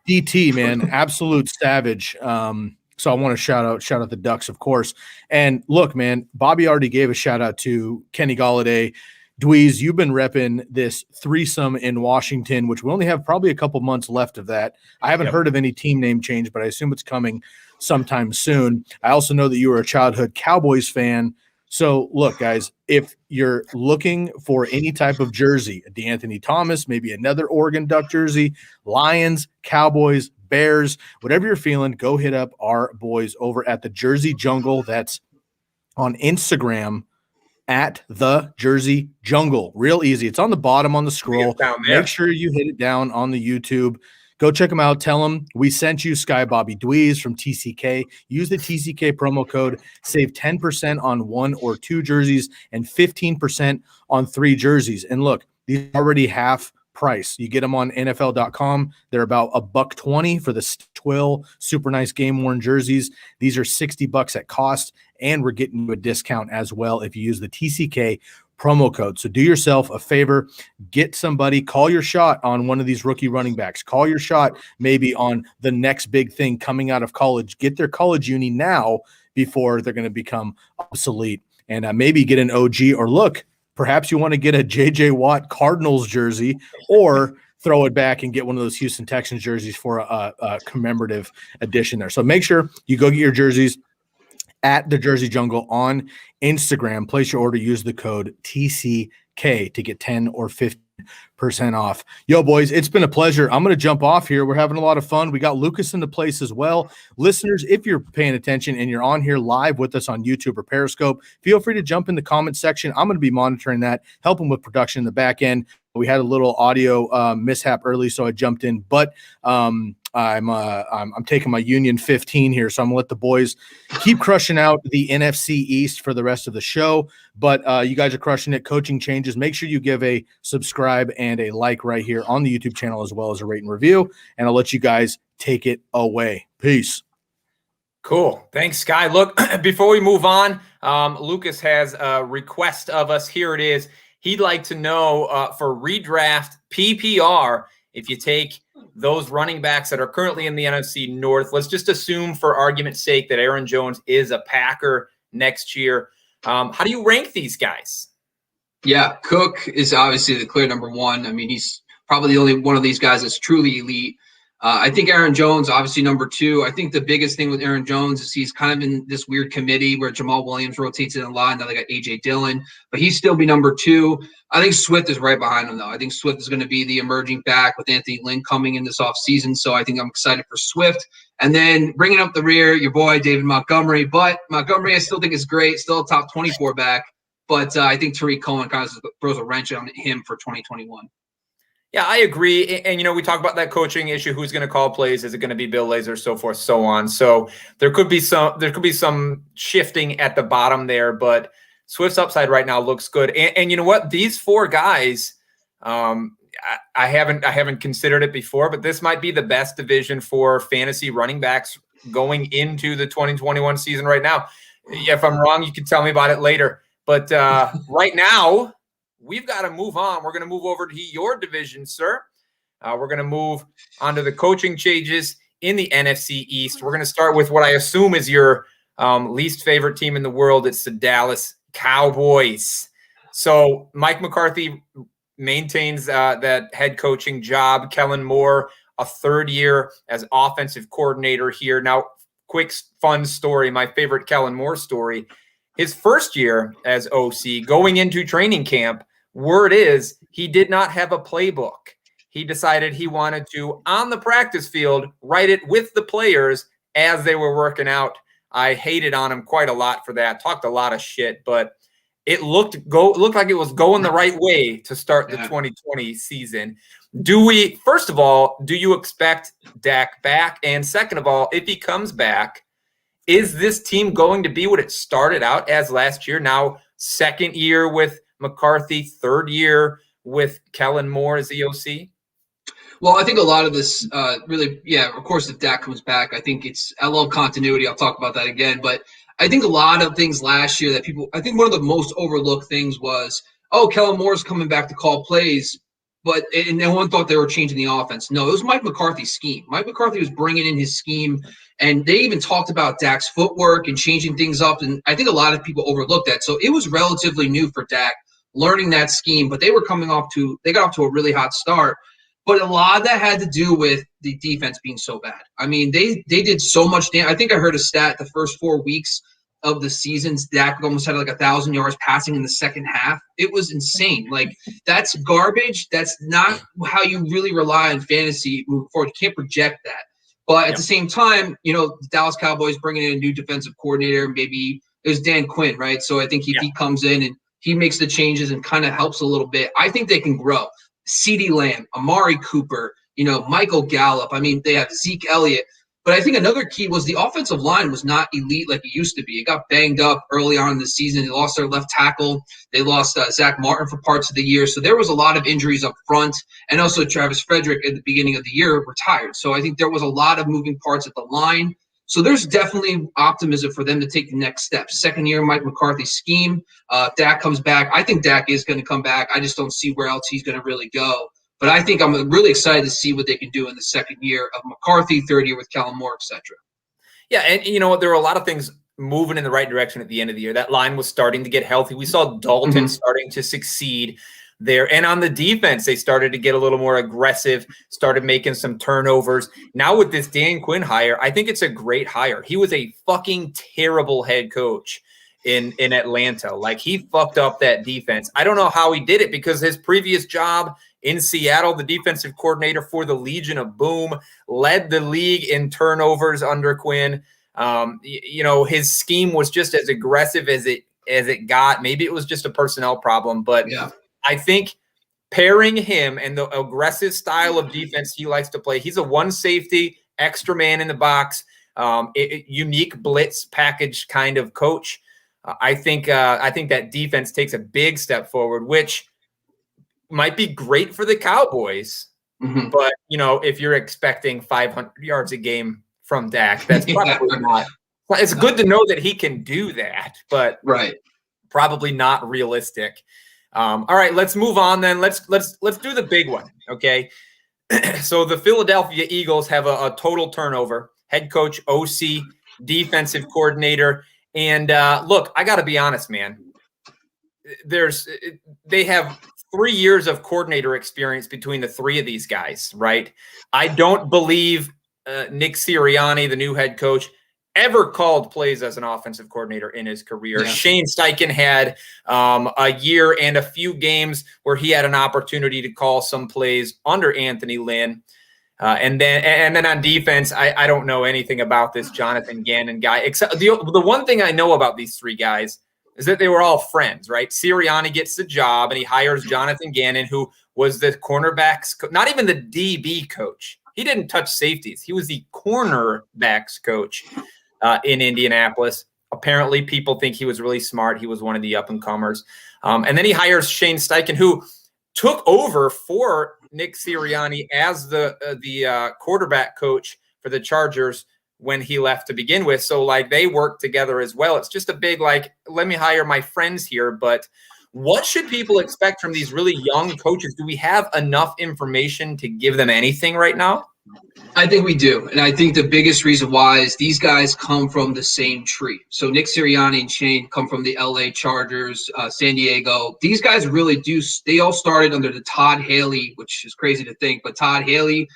DT, man, absolute savage. So I want to shout out the Ducks, of course. And look, man, Bobby already gave a shout out to Kenny Golladay. Dweeze, you've been repping this threesome in Washington, which we only have probably a couple months left of that. I haven't heard of any team name change, but I assume it's coming sometime soon. I also know that you were a childhood Cowboys fan. So look, guys, if you're looking for any type of jersey, a DeAnthony Thomas, maybe another Oregon Duck jersey, Lions, Cowboys, Bears, whatever you're feeling, go hit up our boys over at the Jersey Jungle. That's on Instagram at the Jersey Jungle. Real easy. It's on the bottom on the scroll. Make sure you hit it down on the YouTube. Go check them out. Tell them we sent you Sky Bobby Dweeze from TCK. Use the TCK promo code. Save 10% on 1 or 2 jerseys and 15% on 3 jerseys. And look, these are already half price. You get them on NFL.com. They're about $120 for the Twill super nice game worn jerseys. These are $60 at cost, and we're getting you a discount as well if you use the TCK promo code. So do yourself a favor, get somebody, call your shot on one of these rookie running backs. Call your shot maybe on the next big thing coming out of college. Get their college uni now before they're going to become obsolete, and maybe get an OG, or look, perhaps you want to get a J.J. Watt Cardinals jersey, or throw it back and get one of those Houston Texans jerseys for a commemorative edition there. So make sure you go get your jerseys at the Jersey Jungle on Instagram. Place your order. Use the code TCK to get 10 or 15% off. Yo, boys, it's been a pleasure. I'm going to jump off here. We're having a lot of fun. We got Lucas in the place as well. Listeners, if you're paying attention and you're on here live with us on YouTube or Periscope, feel free to jump in the comment section. I'm going to be monitoring that, helping with production in the back end. We had a little audio mishap early, so I jumped in, but I'm taking my Union 15 here, so I'm gonna let the boys keep crushing out the NFC East for the rest of the show. But you guys are crushing it. Coaching changes. Make sure you give a subscribe and a like right here on the YouTube channel, as well as a rate and review. And I'll let you guys take it away. Peace. Cool. Thanks, Sky. Look, before we move on, Lucas has a request of us. Here it is. He'd like to know for redraft PPR, if you take those running backs that are currently in the NFC North, let's just assume for argument's sake that Aaron Jones is a Packer next year. How do you rank these guys? Yeah, Cook is obviously the clear number one. I mean, he's probably the only one of these guys that's truly elite. I think Aaron Jones, obviously number 2. I think the biggest thing with Aaron Jones is he's kind of in this weird committee where Jamal Williams rotates in a lot. Now they got A.J. Dillon, but he'd still be number 2. I think Swift is right behind him, though. I think Swift is going to be the emerging back with Anthony Lynn coming in this offseason. So I think I'm excited for Swift. And then bringing up the rear, your boy, David Montgomery. But Montgomery, I still think is great. Still a top 24 back. But I think Tariq Cohen kind of throws a wrench on him for 2021. Yeah, I agree. And, we talk about that coaching issue. Who's going to call plays? Is it going to be Bill Lazor, so forth, so on. So there could be some shifting at the bottom there, but Swift's upside right now looks good. And you know what? These 4 guys, I haven't considered it before, but this might be the best division for fantasy running backs going into the 2021 season right now. If I'm wrong, you can tell me about it later. But right now, we've got to move on. We're going to move over to your division, sir. We're going to move on to the coaching changes in the NFC East. We're going to start with what I assume is your least favorite team in the world. It's the Dallas Cowboys. So Mike McCarthy maintains that head coaching job. Kellen Moore, a 3rd year as offensive coordinator here. Now, quick fun story, my favorite Kellen Moore story. His 1st year as OC, going into training camp, word is he did not have a playbook. He decided he wanted to, on the practice field, write it with the players as they were working out. I hated on him quite a lot for that, talked a lot of shit, but it looked like it was going the right way to start the 2020 season. First of all, do you expect Dak back? And second of all, if he comes back, is this team going to be what it started out as last year? Now, 2nd year with McCarthy, 3rd year with Kellen Moore as the OC? Well, I think a lot of this really, of course, if Dak comes back, I love continuity. I'll talk about that again. But I think a lot of things last year I think one of the most overlooked things was, Kellen Moore's coming back to call plays. And no one thought they were changing the offense. No, it was Mike McCarthy's scheme. Mike McCarthy was bringing in his scheme, and they even talked about Dak's footwork and changing things up. And I think a lot of people overlooked that. So it was relatively new for Dak learning that scheme, but they got off to a really hot start. But a lot of that had to do with the defense being so bad. I mean, they did so much damage. I think I heard a stat the first 4 weeks of the season, Dak almost had like 1,000 yards passing in the second half. It was insane. Like, that's garbage. That's not how you really rely on fantasy moving forward. You can't project that. But at the same time, the Dallas Cowboys bringing in a new defensive coordinator, maybe it was Dan Quinn, right? So I think if he comes in and he makes the changes and kind of helps a little bit, I think they can grow. CeeDee Lamb, Amari Cooper, Michael Gallup. I mean, they have Zeke Elliott. But I think another key was the offensive line was not elite like it used to be. It got banged up early on in the season. They lost their left tackle. They lost Zach Martin for parts of the year. So there was a lot of injuries up front. And also Travis Frederick at the beginning of the year retired. So I think there was a lot of moving parts at the line. So there's definitely optimism for them to take the next step. 2nd year, Mike McCarthy's scheme. Dak comes back. I think Dak is going to come back. I just don't see where else he's going to really go. But I think I'm really excited to see what they can do in the 2nd year of McCarthy, 3rd year with Kellen Moore, et cetera. Yeah, and you know what? There were a lot of things moving in the right direction at the end of the year. That line was starting to get healthy. We saw Dalton starting to succeed there. And on the defense, they started to get a little more aggressive, started making some turnovers. Now with this Dan Quinn hire, I think it's a great hire. He was a fucking terrible head coach in Atlanta. Like, he fucked up that defense. I don't know how he did it, because his previous job in Seattle, the defensive coordinator for the Legion of Boom, led the league in turnovers under Quinn. His scheme was just as aggressive as it got. Maybe it was just a personnel problem, but I think pairing him and the aggressive style of defense he likes to play, he's a one safety, extra man in the box, unique blitz package kind of coach. I think that defense takes a big step forward, which might be great for the Cowboys. But, if you're expecting 500 yards a game from Dak, that's probably not. It's good to know that he can do that, but probably not realistic. All right, let's move on then. Let's do the big one, okay? So the Philadelphia Eagles have a total turnover. Head coach, OC, defensive coordinator. And look, I got to be honest, man. They have 3 years of coordinator experience between the three of these guys, right? I don't believe Nick Sirianni, the new head coach, ever called plays as an offensive coordinator in his career. Yeah. Shane Steichen had a year and a few games where he had an opportunity to call some plays under Anthony Lynn. And then on defense, I don't know anything about this Jonathan Gannon guy, except the one thing I know about these three guys is that they were all friends, right? Sirianni gets the job and he hires Jonathan Gannon, who was the cornerbacks, not even the DB coach. He didn't touch safeties. He was the cornerbacks coach in Indianapolis. Apparently, people think he was really smart. He was one of the up-and-comers. And then he hires Shane Steichen, who took over for Nick Sirianni as the quarterback coach for the Chargers when he left to begin with. So, like, they work together as well. It's just a big, like, let me hire my friends here. But what should people expect from these really young coaches? Do we have enough information to give them anything right now? I think we do. And I think the biggest reason why is these guys come from the same tree. So Nick Sirianni and Shane come from the LA Chargers, San Diego. These guys really do. They all started under the Todd Haley, which is crazy to think. But Todd Haley,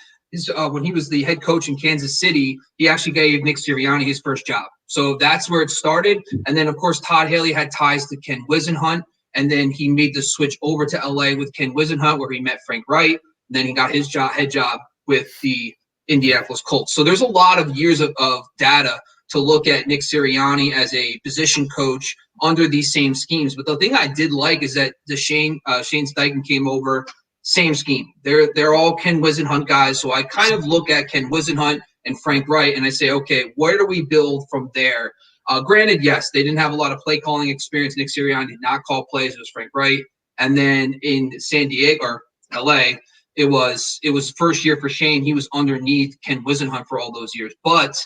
when he was the head coach in Kansas City, he actually gave Nick Sirianni his first job. So that's where it started. And then, of course, Todd Haley had ties to Ken Wisenhunt. And then he made the switch over to LA with Ken Wisenhunt, where he met Frank Wright. And then he got his head job with the Indianapolis Colts. So there's a lot of years of data to look at Nick Sirianni as a position coach under these same schemes. But the thing I did like is that the Shane Steichen came over, same scheme. They're all Ken Wisenhunt guys. So I kind of look at Ken Wisenhunt and Frank Wright and I say, okay, where do we build from there? Granted, yes, they didn't have a lot of play calling experience. Nick Sirianni did not call plays. It was Frank Wright. And then in San Diego or LA, it was first year for Shane. He was underneath Ken Wisenhunt for all those years. But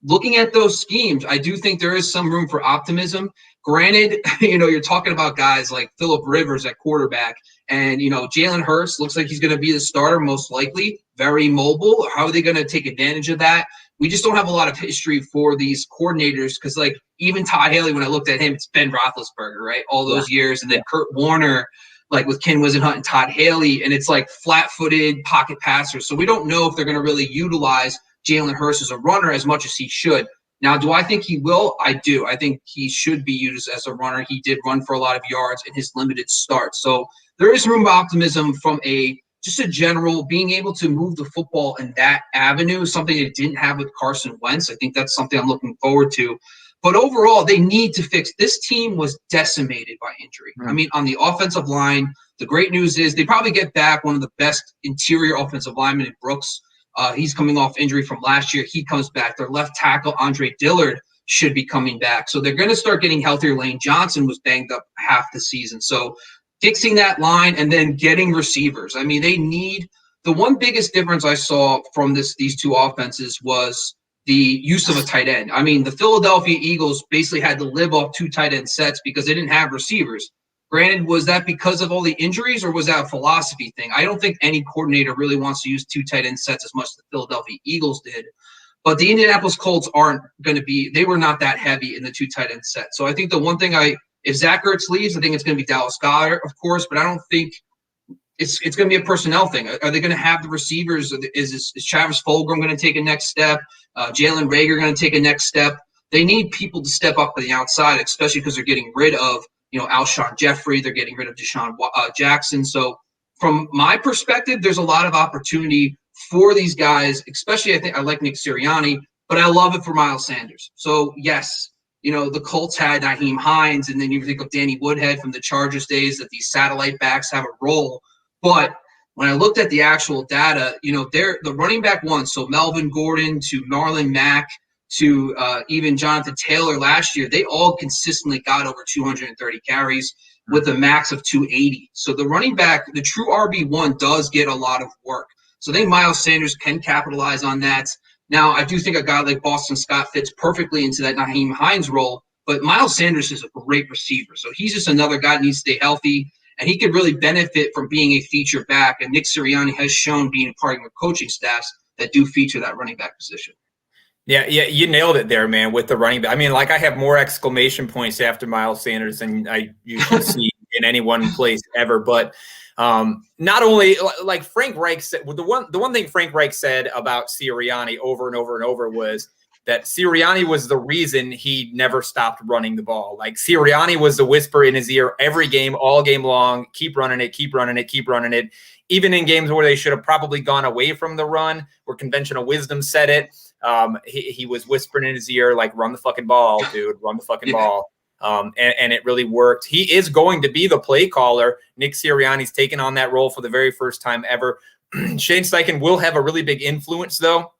looking at those schemes, I do think there is some room for optimism. Granted, you're talking about guys like Phillip Rivers at quarterback, and Jalen Hurts looks like he's going to be the starter most likely, very mobile. How are they going to take advantage of that? We just don't have a lot of history for these coordinators because, like, even Todd Haley, when I looked at him, it's Ben Roethlisberger, right? All those years, and then Kurt Warner, like with Ken Wisenhunt and Todd Haley, and it's like flat-footed pocket passers. So we don't know if they're going to really utilize Jalen Hurts as a runner as much as he should. Now, do I think he will? I do. I think he should be used as a runner. He did run for a lot of yards in his limited start. So there is room for optimism from just a general being able to move the football in that avenue, something they didn't have with Carson Wentz. I think that's something I'm looking forward to. But overall, they need to fix. This team was decimated by injury. I mean, on the offensive line, the great news is they probably get back one of the best interior offensive linemen in Brooks. He's coming off injury from last year. He comes back. Their left tackle, Andre Dillard, should be coming back. So they're going to start getting healthier. Lane Johnson was banged up half the season. So fixing that line and then getting receivers. I mean, they need – the one biggest difference I saw from these two offenses was – the use of a tight end. I mean, the Philadelphia Eagles basically had to live off two tight end sets because they didn't have receivers. Granted, was that because of all the injuries or was that a philosophy thing? I don't think any coordinator really wants to use two tight end sets as much as the Philadelphia Eagles did. But the Indianapolis Colts aren't going to be – they were not that heavy in the two tight end set. So I think the one thing if Zach Ertz leaves, I think it's going to be Dallas Goedert, of course, but I don't think – It's going to be a personnel thing. Are they going to have the receivers? Is Travis Fulgham going to take a next step? Jalen Reagor going to take a next step? They need people to step up on the outside, especially because they're getting rid of Alshon Jeffrey. They're getting rid of Deshaun Jackson. So from my perspective, there's a lot of opportunity for these guys, especially I like Nick Sirianni, but I love it for Miles Sanders. So, yes, the Colts had Nyheim Hines, and then you think of Danny Woodhead from the Chargers days that these satellite backs have a role. But when I looked at the actual data, they're the running back one. So Melvin Gordon to Marlon Mack to even Jonathan Taylor last year, they all consistently got over 230 carries with a max of 280. So the running back, the true RB1, does get a lot of work. So I think Miles Sanders can capitalize on that. Now, I do think a guy like Boston Scott fits perfectly into that Nyheim Hines role, but Miles Sanders is a great receiver. So he's just another guy that needs to stay healthy. And he could really benefit from being a feature back. And Nick Sirianni has shown being a part of the coaching staffs that do feature that running back position. Yeah, you nailed it there, man, with the running back. I mean, like, I have more exclamation points after Miles Sanders than I usually see in any one place ever. But Not only like Frank Reich said, the one thing Frank Reich said about Sirianni over and over and over was that Sirianni was the reason he never stopped running the ball. Like Sirianni was the whisper in his ear every game, all game long, keep running it, keep running it, keep running it. Even in games where they should have probably gone away from the run, where conventional wisdom said it, he was whispering in his ear, like, run the fucking ball, dude, run the fucking ball. And it really worked. He is going to be the play caller. Nick Sirianni's taken on that role for the very first time ever. Shane Steichen will have a really big influence, though,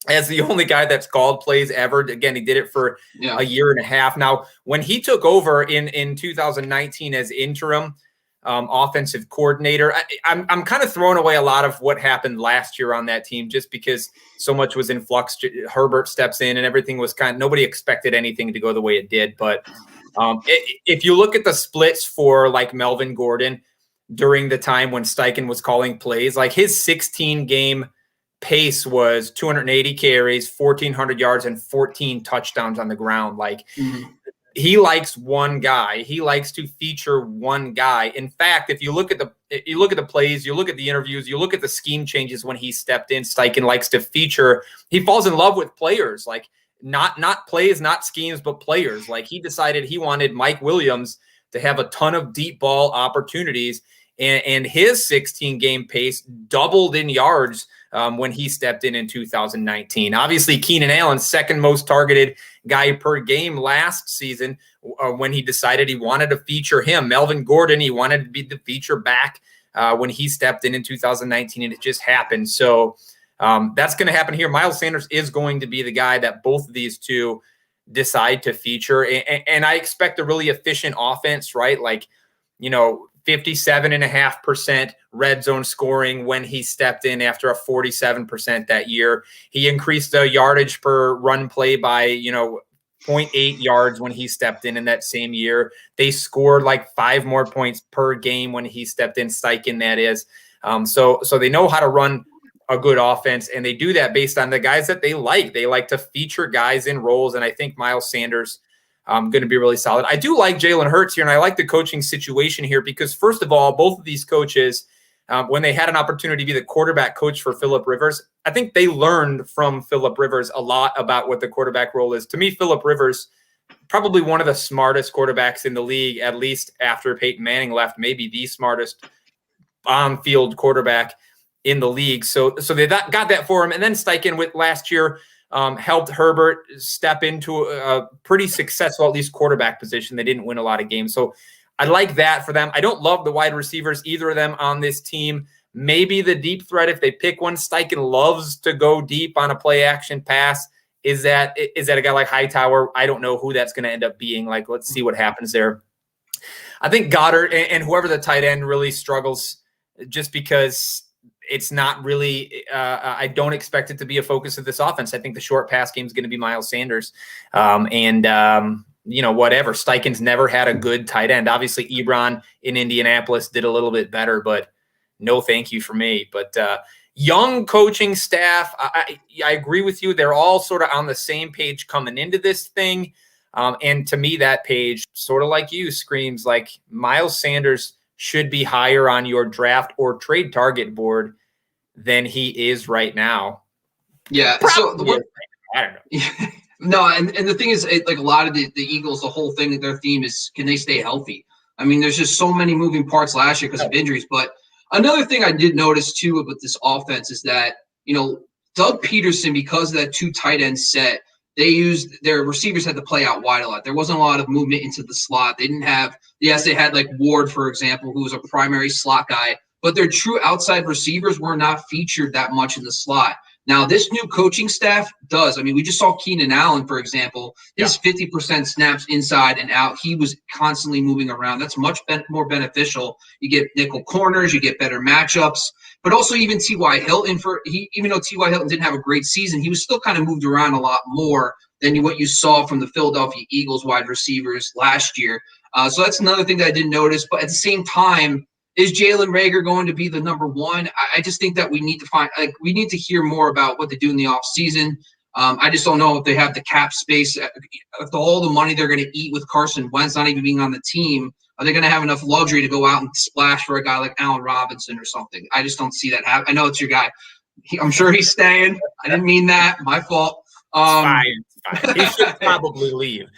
as the only guy that's called plays ever. Again, he did it for a year and a half. Now, when he took over in 2019 as interim offensive coordinator, I'm kind of throwing away a lot of what happened last year on that team just because so much was in flux. Herbert steps in and everything was nobody expected anything to go the way it did. But if you look at the splits for like Melvin Gordon during the time when Steichen was calling plays, like his 16-game pace was 280 carries, 1,400 yards, and 14 touchdowns on the ground. Like he likes one guy. He likes to feature one guy. In fact, if you look at the plays, you look at the interviews, you look at the scheme changes when he stepped in, Steichen likes to feature. He falls in love with players, like not plays, not schemes, but players. Like he decided he wanted Mike Williams to have a ton of deep ball opportunities, and his 16-game pace doubled in yards when he stepped in 2019. Obviously, Keenan Allen, second most targeted guy per game last season when he decided he wanted to feature him. Melvin Gordon, he wanted to be the feature back when he stepped in 2019, and it just happened. So that's going to happen here. Miles Sanders is going to be the guy that both of these two decide to feature. And I expect a really efficient offense, right? Like, 57.5% red zone scoring when he stepped in after a 47% that year. He increased the yardage per run play by, 0.8 yards when he stepped in that same year. They scored like 5 more points per game when he stepped in, Steichen, that is. So they know how to run a good offense, and they do that based on the guys that they like. They like to feature guys in roles, and I think Miles Sanders going to be really solid. I do like Jalen Hurts here, and I like the coaching situation here because, first of all, both of these coaches, when they had an opportunity to be the quarterback coach for Phillip Rivers, I think they learned from Phillip Rivers a lot about what the quarterback role is. To me, Phillip Rivers, probably one of the smartest quarterbacks in the league, at least after Peyton Manning left, maybe the smartest on-field quarterback in the league. So they got that for him. And then Steichen with last year helped Herbert step into a pretty successful, at least quarterback position. They didn't win a lot of games. So I like that for them. I don't love the wide receivers, either of them on this team. Maybe the deep threat, if they pick one. Steichen loves to go deep on a play action pass. Is that a guy like Hightower? I don't know who that's going to end up being. Like, let's see what happens there. I think Goddard and whoever the tight end really struggles just because it's not really I don't expect it to be a focus of this offense. I think the short pass game is going to be Miles Sanders. Whatever. Steichen's never had a good tight end. Obviously, Ebron in Indianapolis did a little bit better, but no thank you for me. But young coaching staff, I agree with you. They're all sort of on the same page coming into this thing. And to me, that page, sort of like you, screams like Miles Sanders should be higher on your draft or trade target board than he is right now. Yeah. Probably. I don't know. No, and the thing is, like a lot of the Eagles, the whole thing, their theme is, can they stay healthy? I mean, there's just so many moving parts last year because of injuries. But another thing I did notice, too, about this offense is that, Doug Peterson, because of that 2 tight end set, they used their receivers had to play out wide a lot. There wasn't a lot of movement into the slot. They didn't have – yes, they had like Ward, for example, who was a primary slot guy. But their true outside receivers were not featured that much in the slot. Now, this new coaching staff does. I mean, we just saw Keenan Allen, for example. His 50% snaps inside and out. He was constantly moving around. That's much more beneficial. You get nickel corners. You get better matchups. But also even T.Y. Hilton, even though T.Y. Hilton didn't have a great season, he was still kind of moved around a lot more than what you saw from the Philadelphia Eagles wide receivers last year. So that's another thing that I didn't notice. But at the same time, is Jalen Reagor going to be the number one? I just think that we need to hear more about what they do in the offseason. I just don't know if they have the cap space, with all the money they're going to eat with Carson Wentz not even being on the team. Are they going to have enough luxury to go out and splash for a guy like Allen Robinson or something? I just don't see that happen. I know it's your guy. I'm sure he's staying. I didn't mean that. My fault. It's fine. He should probably leave.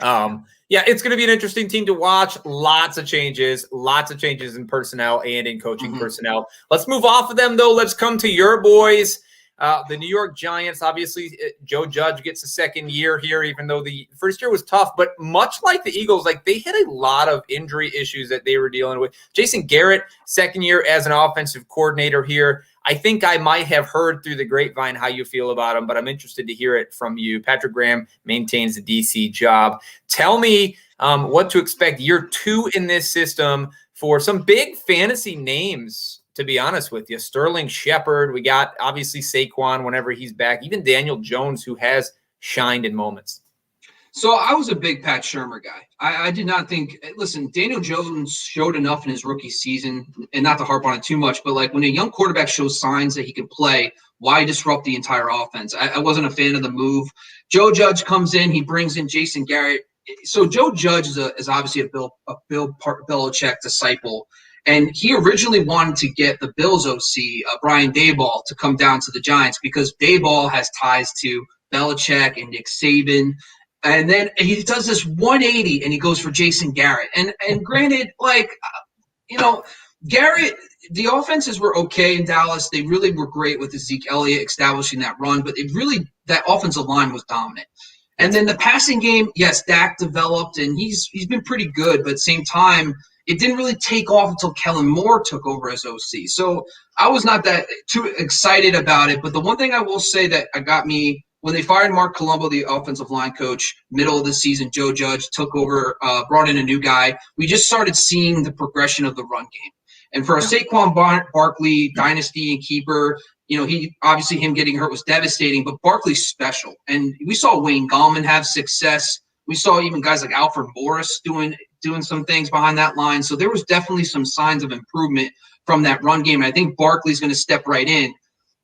Yeah, it's going to be an interesting team to watch. Lots of changes in personnel and in coaching personnel. Let's move off of them, though. Let's come to your boys. The New York Giants, obviously, Joe Judge gets a second year here, even though the first year was tough. But much like the Eagles, like they had a lot of injury issues that they were dealing with. Jason Garrett, second year as an offensive coordinator here. I think I might have heard through the grapevine how you feel about him, but I'm interested to hear it from you. Patrick Graham maintains the DC job. Tell me what to expect year 2 in this system for some big fantasy names, to be honest with you. Sterling Shepard, we got obviously Saquon whenever he's back, even Daniel Jones, who has shined in moments. So I was a big Pat Shurmur guy. I did not think – listen, Daniel Jones showed enough in his rookie season, and not to harp on it too much, but like when a young quarterback shows signs that he can play, why disrupt the entire offense? I wasn't a fan of the move. Joe Judge comes in. He brings in Jason Garrett. So Joe Judge is obviously a Bill Belichick disciple, and he originally wanted to get the Bills OC, Brian Daboll, to come down to the Giants because Daboll has ties to Belichick and Nick Saban. And then he does this 180 and he goes for Jason Garrett. And granted, Garrett, the offenses were okay in Dallas. They really were great with Zeke Elliott establishing that run, but that offensive line was dominant. And then the passing game, yes, Dak developed and he's been pretty good, but at the same time, it didn't really take off until Kellen Moore took over as OC. So I was not that too excited about it. But the one thing I will say that got me, when they fired Mark Colombo, the offensive line coach, middle of the season, Joe Judge took over, brought in a new guy. We just started seeing the progression of the run game. And for a Saquon Barkley dynasty and keeper, he obviously him getting hurt was devastating, but Barkley's special. And we saw Wayne Gallman have success. We saw even guys like Alfred Morris doing some things behind that line. So there was definitely some signs of improvement from that run game. And I think Barkley's going to step right in.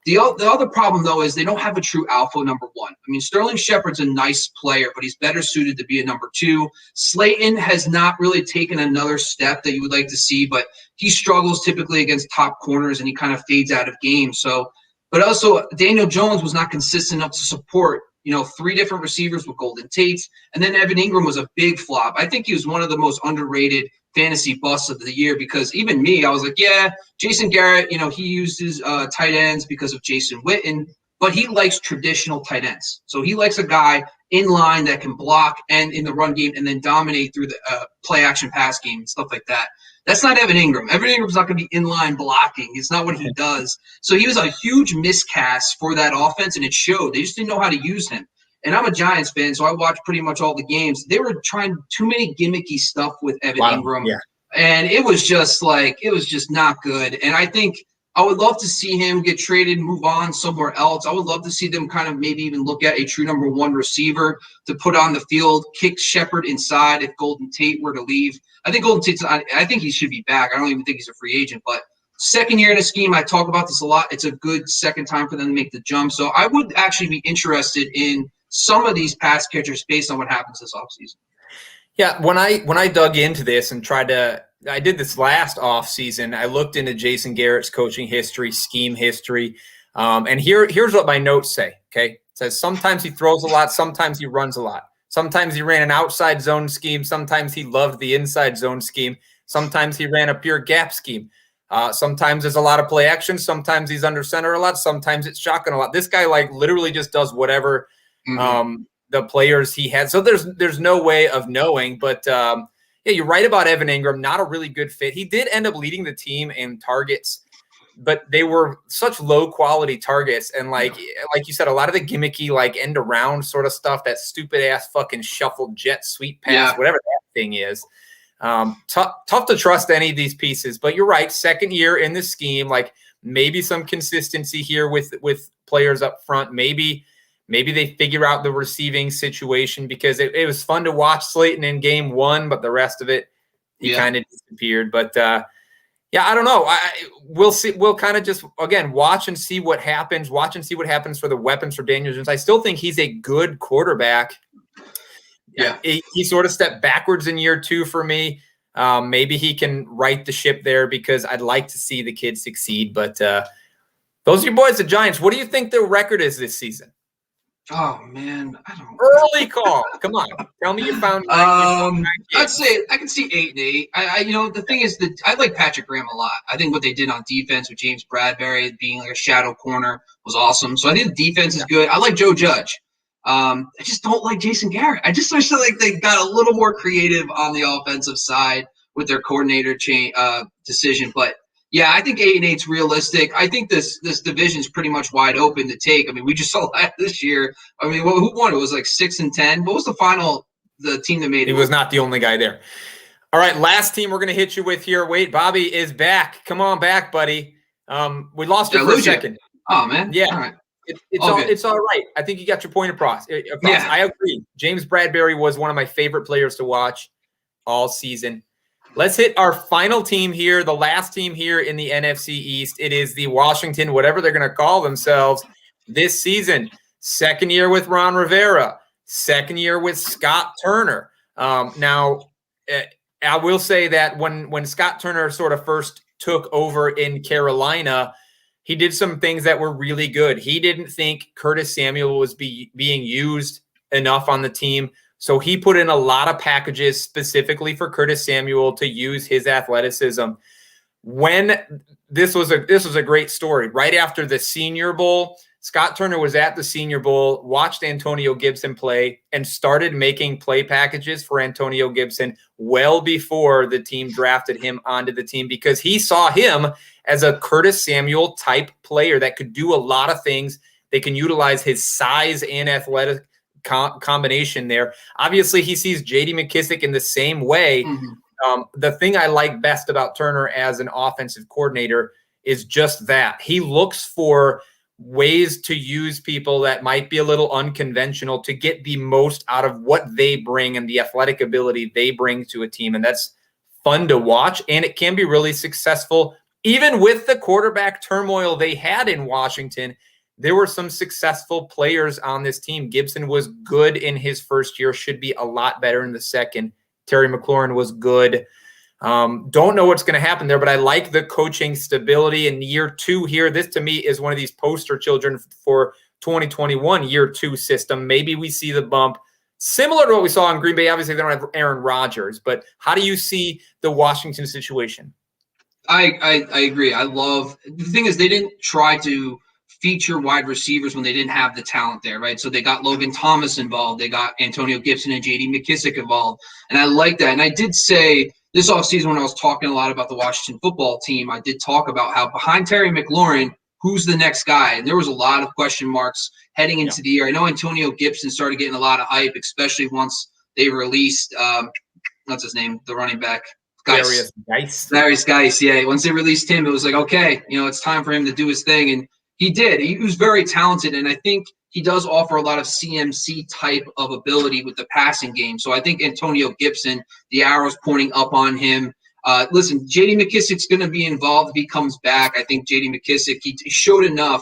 The other problem, though, is they don't have a true alpha number one. I mean, Sterling Shepard's a nice player, but he's better suited to be a number 2. Slayton has not really taken another step that you would like to see, but he struggles typically against top corners, and he kind of fades out of games. So, but also Daniel Jones was not consistent enough to support, 3 different receivers with Golden Tate, and then Evan Ingram was a big flop. I think he was one of the most underrated fantasy busts of the year because even me, I was like, yeah, Jason Garrett, he used his tight ends because of Jason Witten, but he likes traditional tight ends. So he likes a guy in line that can block and in the run game and then dominate through the play action pass game and stuff like that. That's not Evan Ingram. Evan Ingram's not going to be in line blocking. It's not what he does. So he was a huge miscast for that offense, and it showed. They just didn't know how to use him. And I'm a Giants fan, so I watch pretty much all the games. They were trying too many gimmicky stuff with Evan Ingram. Yeah. And it was just not good. And I think I would love to see him get traded, move on somewhere else. I would love to see them kind of maybe even look at a true number 1 receiver to put on the field, kick Shepard inside if Golden Tate were to leave. I think I think he should be back. I don't even think he's a free agent, but second year in a scheme, I talk about this a lot. It's a good second time for them to make the jump. So I would actually be interested in some of these pass catchers based on what happens this offseason. Yeah, when I dug into this and I did this last offseason, I looked into Jason Garrett's coaching history, scheme history, and here's what my notes say, okay? It says sometimes he throws a lot, sometimes he runs a lot. Sometimes he ran an outside zone scheme, sometimes he loved the inside zone scheme, sometimes he ran a pure gap scheme. Sometimes there's a lot of play action, sometimes he's under center a lot, sometimes it's shotgun a lot. This guy literally just does whatever the players he had. So there's no way of knowing, but yeah, you're right about Evan Ingram, not a really good fit. He did end up leading the team in targets, but they were such low quality targets. And like you said, a lot of the gimmicky, end around sort of stuff, that stupid ass fucking shuffled jet sweep pass, whatever that thing is. Tough to trust any of these pieces, but you're right. Second year in the scheme, maybe some consistency here with players up front. Maybe they figure out the receiving situation because it was fun to watch Slayton in game 1, but the rest of it, he kind of disappeared. But Yeah, I don't know. We'll see. We'll kind of just, again, watch and see what happens. Watch and see what happens for the weapons for Daniel Jones. I still think he's a good quarterback. Yeah. He sort of stepped backwards in year 2 for me. Maybe he can right the ship there because I'd like to see the kid succeed. But those are your boys, the Giants. What do you think their record is this season? Oh man, I don't. Early call. Come on, tell me you found. I'd say I can see 8-8. The thing is that I like Patrick Graham a lot. I think what they did on defense with James Bradbury being like a shadow corner was awesome. So I think the defense is good. I like Joe Judge. I just don't like Jason Garrett. I just wish like they got a little more creative on the offensive side with their coordinator decision. But yeah, I think 8-8 is realistic. I think this division is pretty much wide open to take. I mean, we just saw that this year. I mean, who won? It was like 6-10. What was the final? The team that made it. He was not the only guy there. All right, last team we're going to hit you with here. Wait, Bobby is back. Come on back, buddy. We lost you for a second. Oh man. Yeah. All right. It's all right. I think you got your point across. Yeah. I agree. James Bradbury was one of my favorite players to watch all season. Let's hit our final team here, the last team here in the NFC East. It is the Washington, whatever they're going to call themselves this season. Second year with Ron Rivera. Second year with Scott Turner. Now, I will say that when Scott Turner sort of first took over in Carolina, he did some things that were really good. He didn't think Curtis Samuel was being used enough on the team. So he put in a lot of packages specifically for Curtis Samuel to use his athleticism. When this was a great story. Right after the Senior Bowl, Scott Turner was at the Senior Bowl, watched Antonio Gibson play, and started making play packages for Antonio Gibson well before the team drafted him onto the team because he saw him as a Curtis Samuel type player that could do a lot of things. They can utilize his size and athletic combination there. Obviously, he sees J.D. McKissic in the same way. Mm-hmm. The thing I like best about Turner as an offensive coordinator is just that. He looks for ways to use people that might be a little unconventional to get the most out of what they bring and the athletic ability they bring to a team. And that's fun to watch. And it can be really successful. Even with the quarterback turmoil they had in Washington, there were some successful players on this team. Gibson was good in his first year, should be a lot better in the second. Terry McLaurin was good. Don't know what's going to happen there, but I like the coaching stability in year 2 here. This to me is one of these poster children for 2021 year 2 system. Maybe we see the bump similar to what we saw in Green Bay. Obviously, they don't have Aaron Rodgers, but how do you see the Washington situation? I agree. I love the thing is they didn't try to feature wide receivers when they didn't have the talent there, right? So they got Logan Thomas involved. They got Antonio Gibson and J.D. McKissic involved. And I like that. And I did say this offseason when I was talking a lot about the Washington football team, I did talk about how behind Terry McLaurin, who's the next guy? And there was a lot of question marks heading into the year. I know Antonio Gibson started getting a lot of hype, especially once they released what's his name? The running back. Darius Geis. Yeah. Once they released him, it was like, okay, it's time for him to do his thing. And he did. He was very talented. And I think he does offer a lot of CMC type of ability with the passing game. So I think Antonio Gibson, the arrow's pointing up on him. Listen, J.D. McKissic's going to be involved if he comes back. I think J.D. McKissic, he showed enough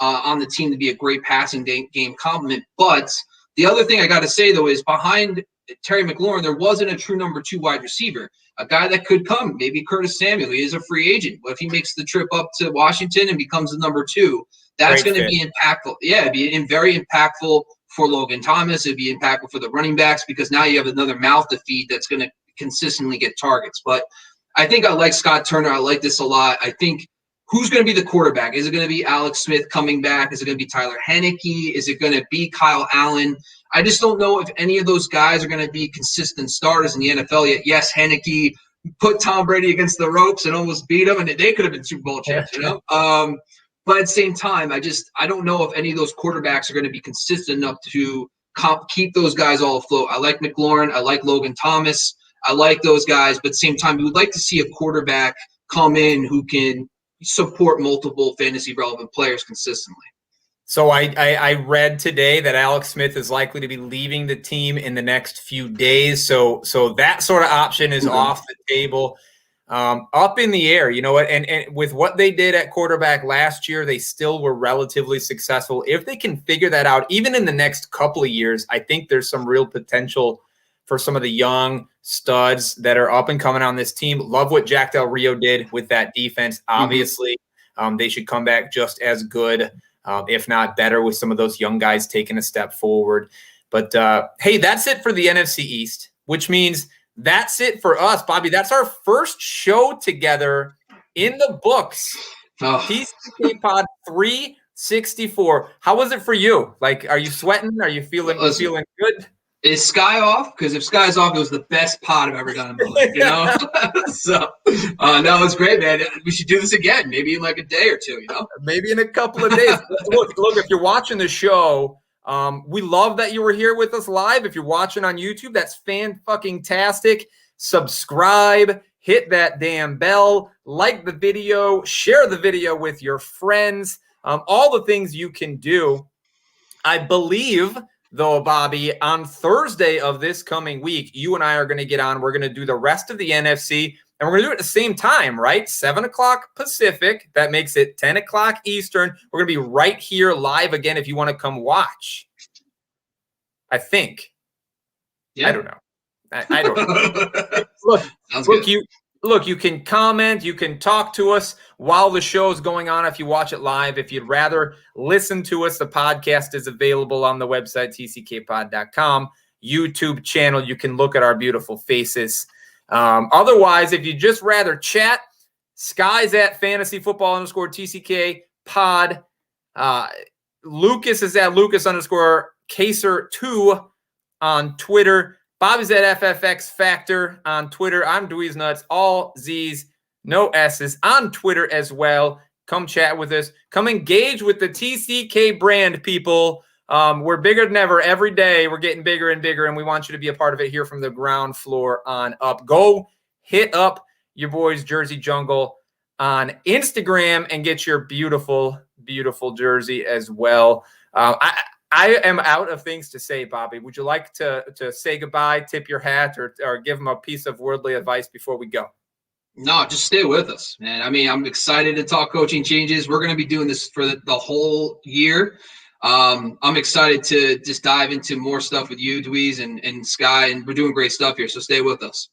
on the team to be a great passing game complement. But the other thing I got to say, though, is behind Terry McLaurin, there wasn't a true number 2 wide receiver. A guy that could come, maybe Curtis Samuel. He is a free agent. What if he makes the trip up to Washington and becomes the number 2? That's going to be impactful. Yeah, it'd be very impactful for Logan Thomas. It'd be impactful for the running backs because now you have another mouth to feed that's going to consistently get targets. But I think I like Scott Turner. I like this a lot. I think who's going to be the quarterback? Is it going to be Alex Smith coming back? Is it going to be Tyler Heineke? Is it going to be Kyle Allen? I just don't know if any of those guys are going to be consistent starters in the NFL yet. Yes, Heineke put Tom Brady against the ropes and almost beat him, and they could have been Super Bowl champs, But at the same time, I don't know if any of those quarterbacks are going to be consistent enough to keep those guys all afloat. I like McLaurin. I like Logan Thomas. I like those guys. But at the same time, we would like to see a quarterback come in who can support multiple fantasy relevant players consistently. So I read today that Alex Smith is likely to be leaving the team in the next few days. So that sort of option is off the table. up in the air. You know what? And with what they did at quarterback last year, they still were relatively successful. If they can figure that out, even in the next couple of years, I think there's some real potential for some of the young studs that are up and coming on this team. Love what Jack Del Rio did with that defense. Obviously, they should come back just as good, if not better, with some of those young guys taking a step forward. But, hey, that's it for the NFC East, which means that's it for us, Bobby. That's our first show together in the books. TCK Pod 364. How was it for you? Like, are you sweating? Are you feeling good? Is Sky off? Because if Sky's off, it was the best pod I've ever done in my life, you know? So, no, it's great, man. We should do this again, maybe in like a day or two, you know? Maybe in a couple of days. Look, if you're watching the show, we love that you were here with us live. If you're watching on YouTube, that's fan-fucking-tastic. Subscribe, hit that damn bell, like the video, share the video with your friends, all the things you can do. I believe, though, Bobby, on Thursday of this coming week, you and I are going to get on. We're going to do the rest of the NFC, and we're going to do it at the same time, right? 7 o'clock Pacific. That makes it 10 o'clock Eastern. We're going to be right here live again if you want to come watch. I think. Yeah. I don't know. I don't know. Look, you can comment, you can talk to us while the show is going on if you watch it live. If you'd rather listen to us, the podcast is available on the website, tckpod.com, YouTube channel. You can look at our beautiful faces. Otherwise, if you just rather chat, Sky's at fantasyfootball_TCK pod. Lucas is at Lucas_Kaser2 on Twitter. Bobby's at FFX Factor on Twitter. I'm Dweeze Nuts, all Z's, no S's on Twitter as well. Come chat with us. Come engage with the TCK brand, people. We're bigger than ever. Every day we're getting bigger and bigger, and we want you to be a part of it here from the ground floor on up. Go hit up your boys Jersey Jungle on Instagram and get your beautiful, beautiful jersey as well. I am out of things to say, Bobby. Would you like to say goodbye, tip your hat, or give them a piece of worldly advice before we go? No, just stay with us, man. I mean, I'm excited to talk coaching changes. We're going to be doing this for the whole year. I'm excited to just dive into more stuff with you, Dweeze, and Sky, and we're doing great stuff here, so stay with us.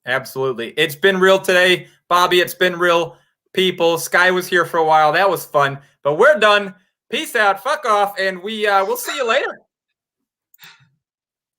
Absolutely. It's been real today, Bobby. It's been real, people. Sky was here for a while. That was fun, but we're done. Peace out. Fuck off. And we'll see you later.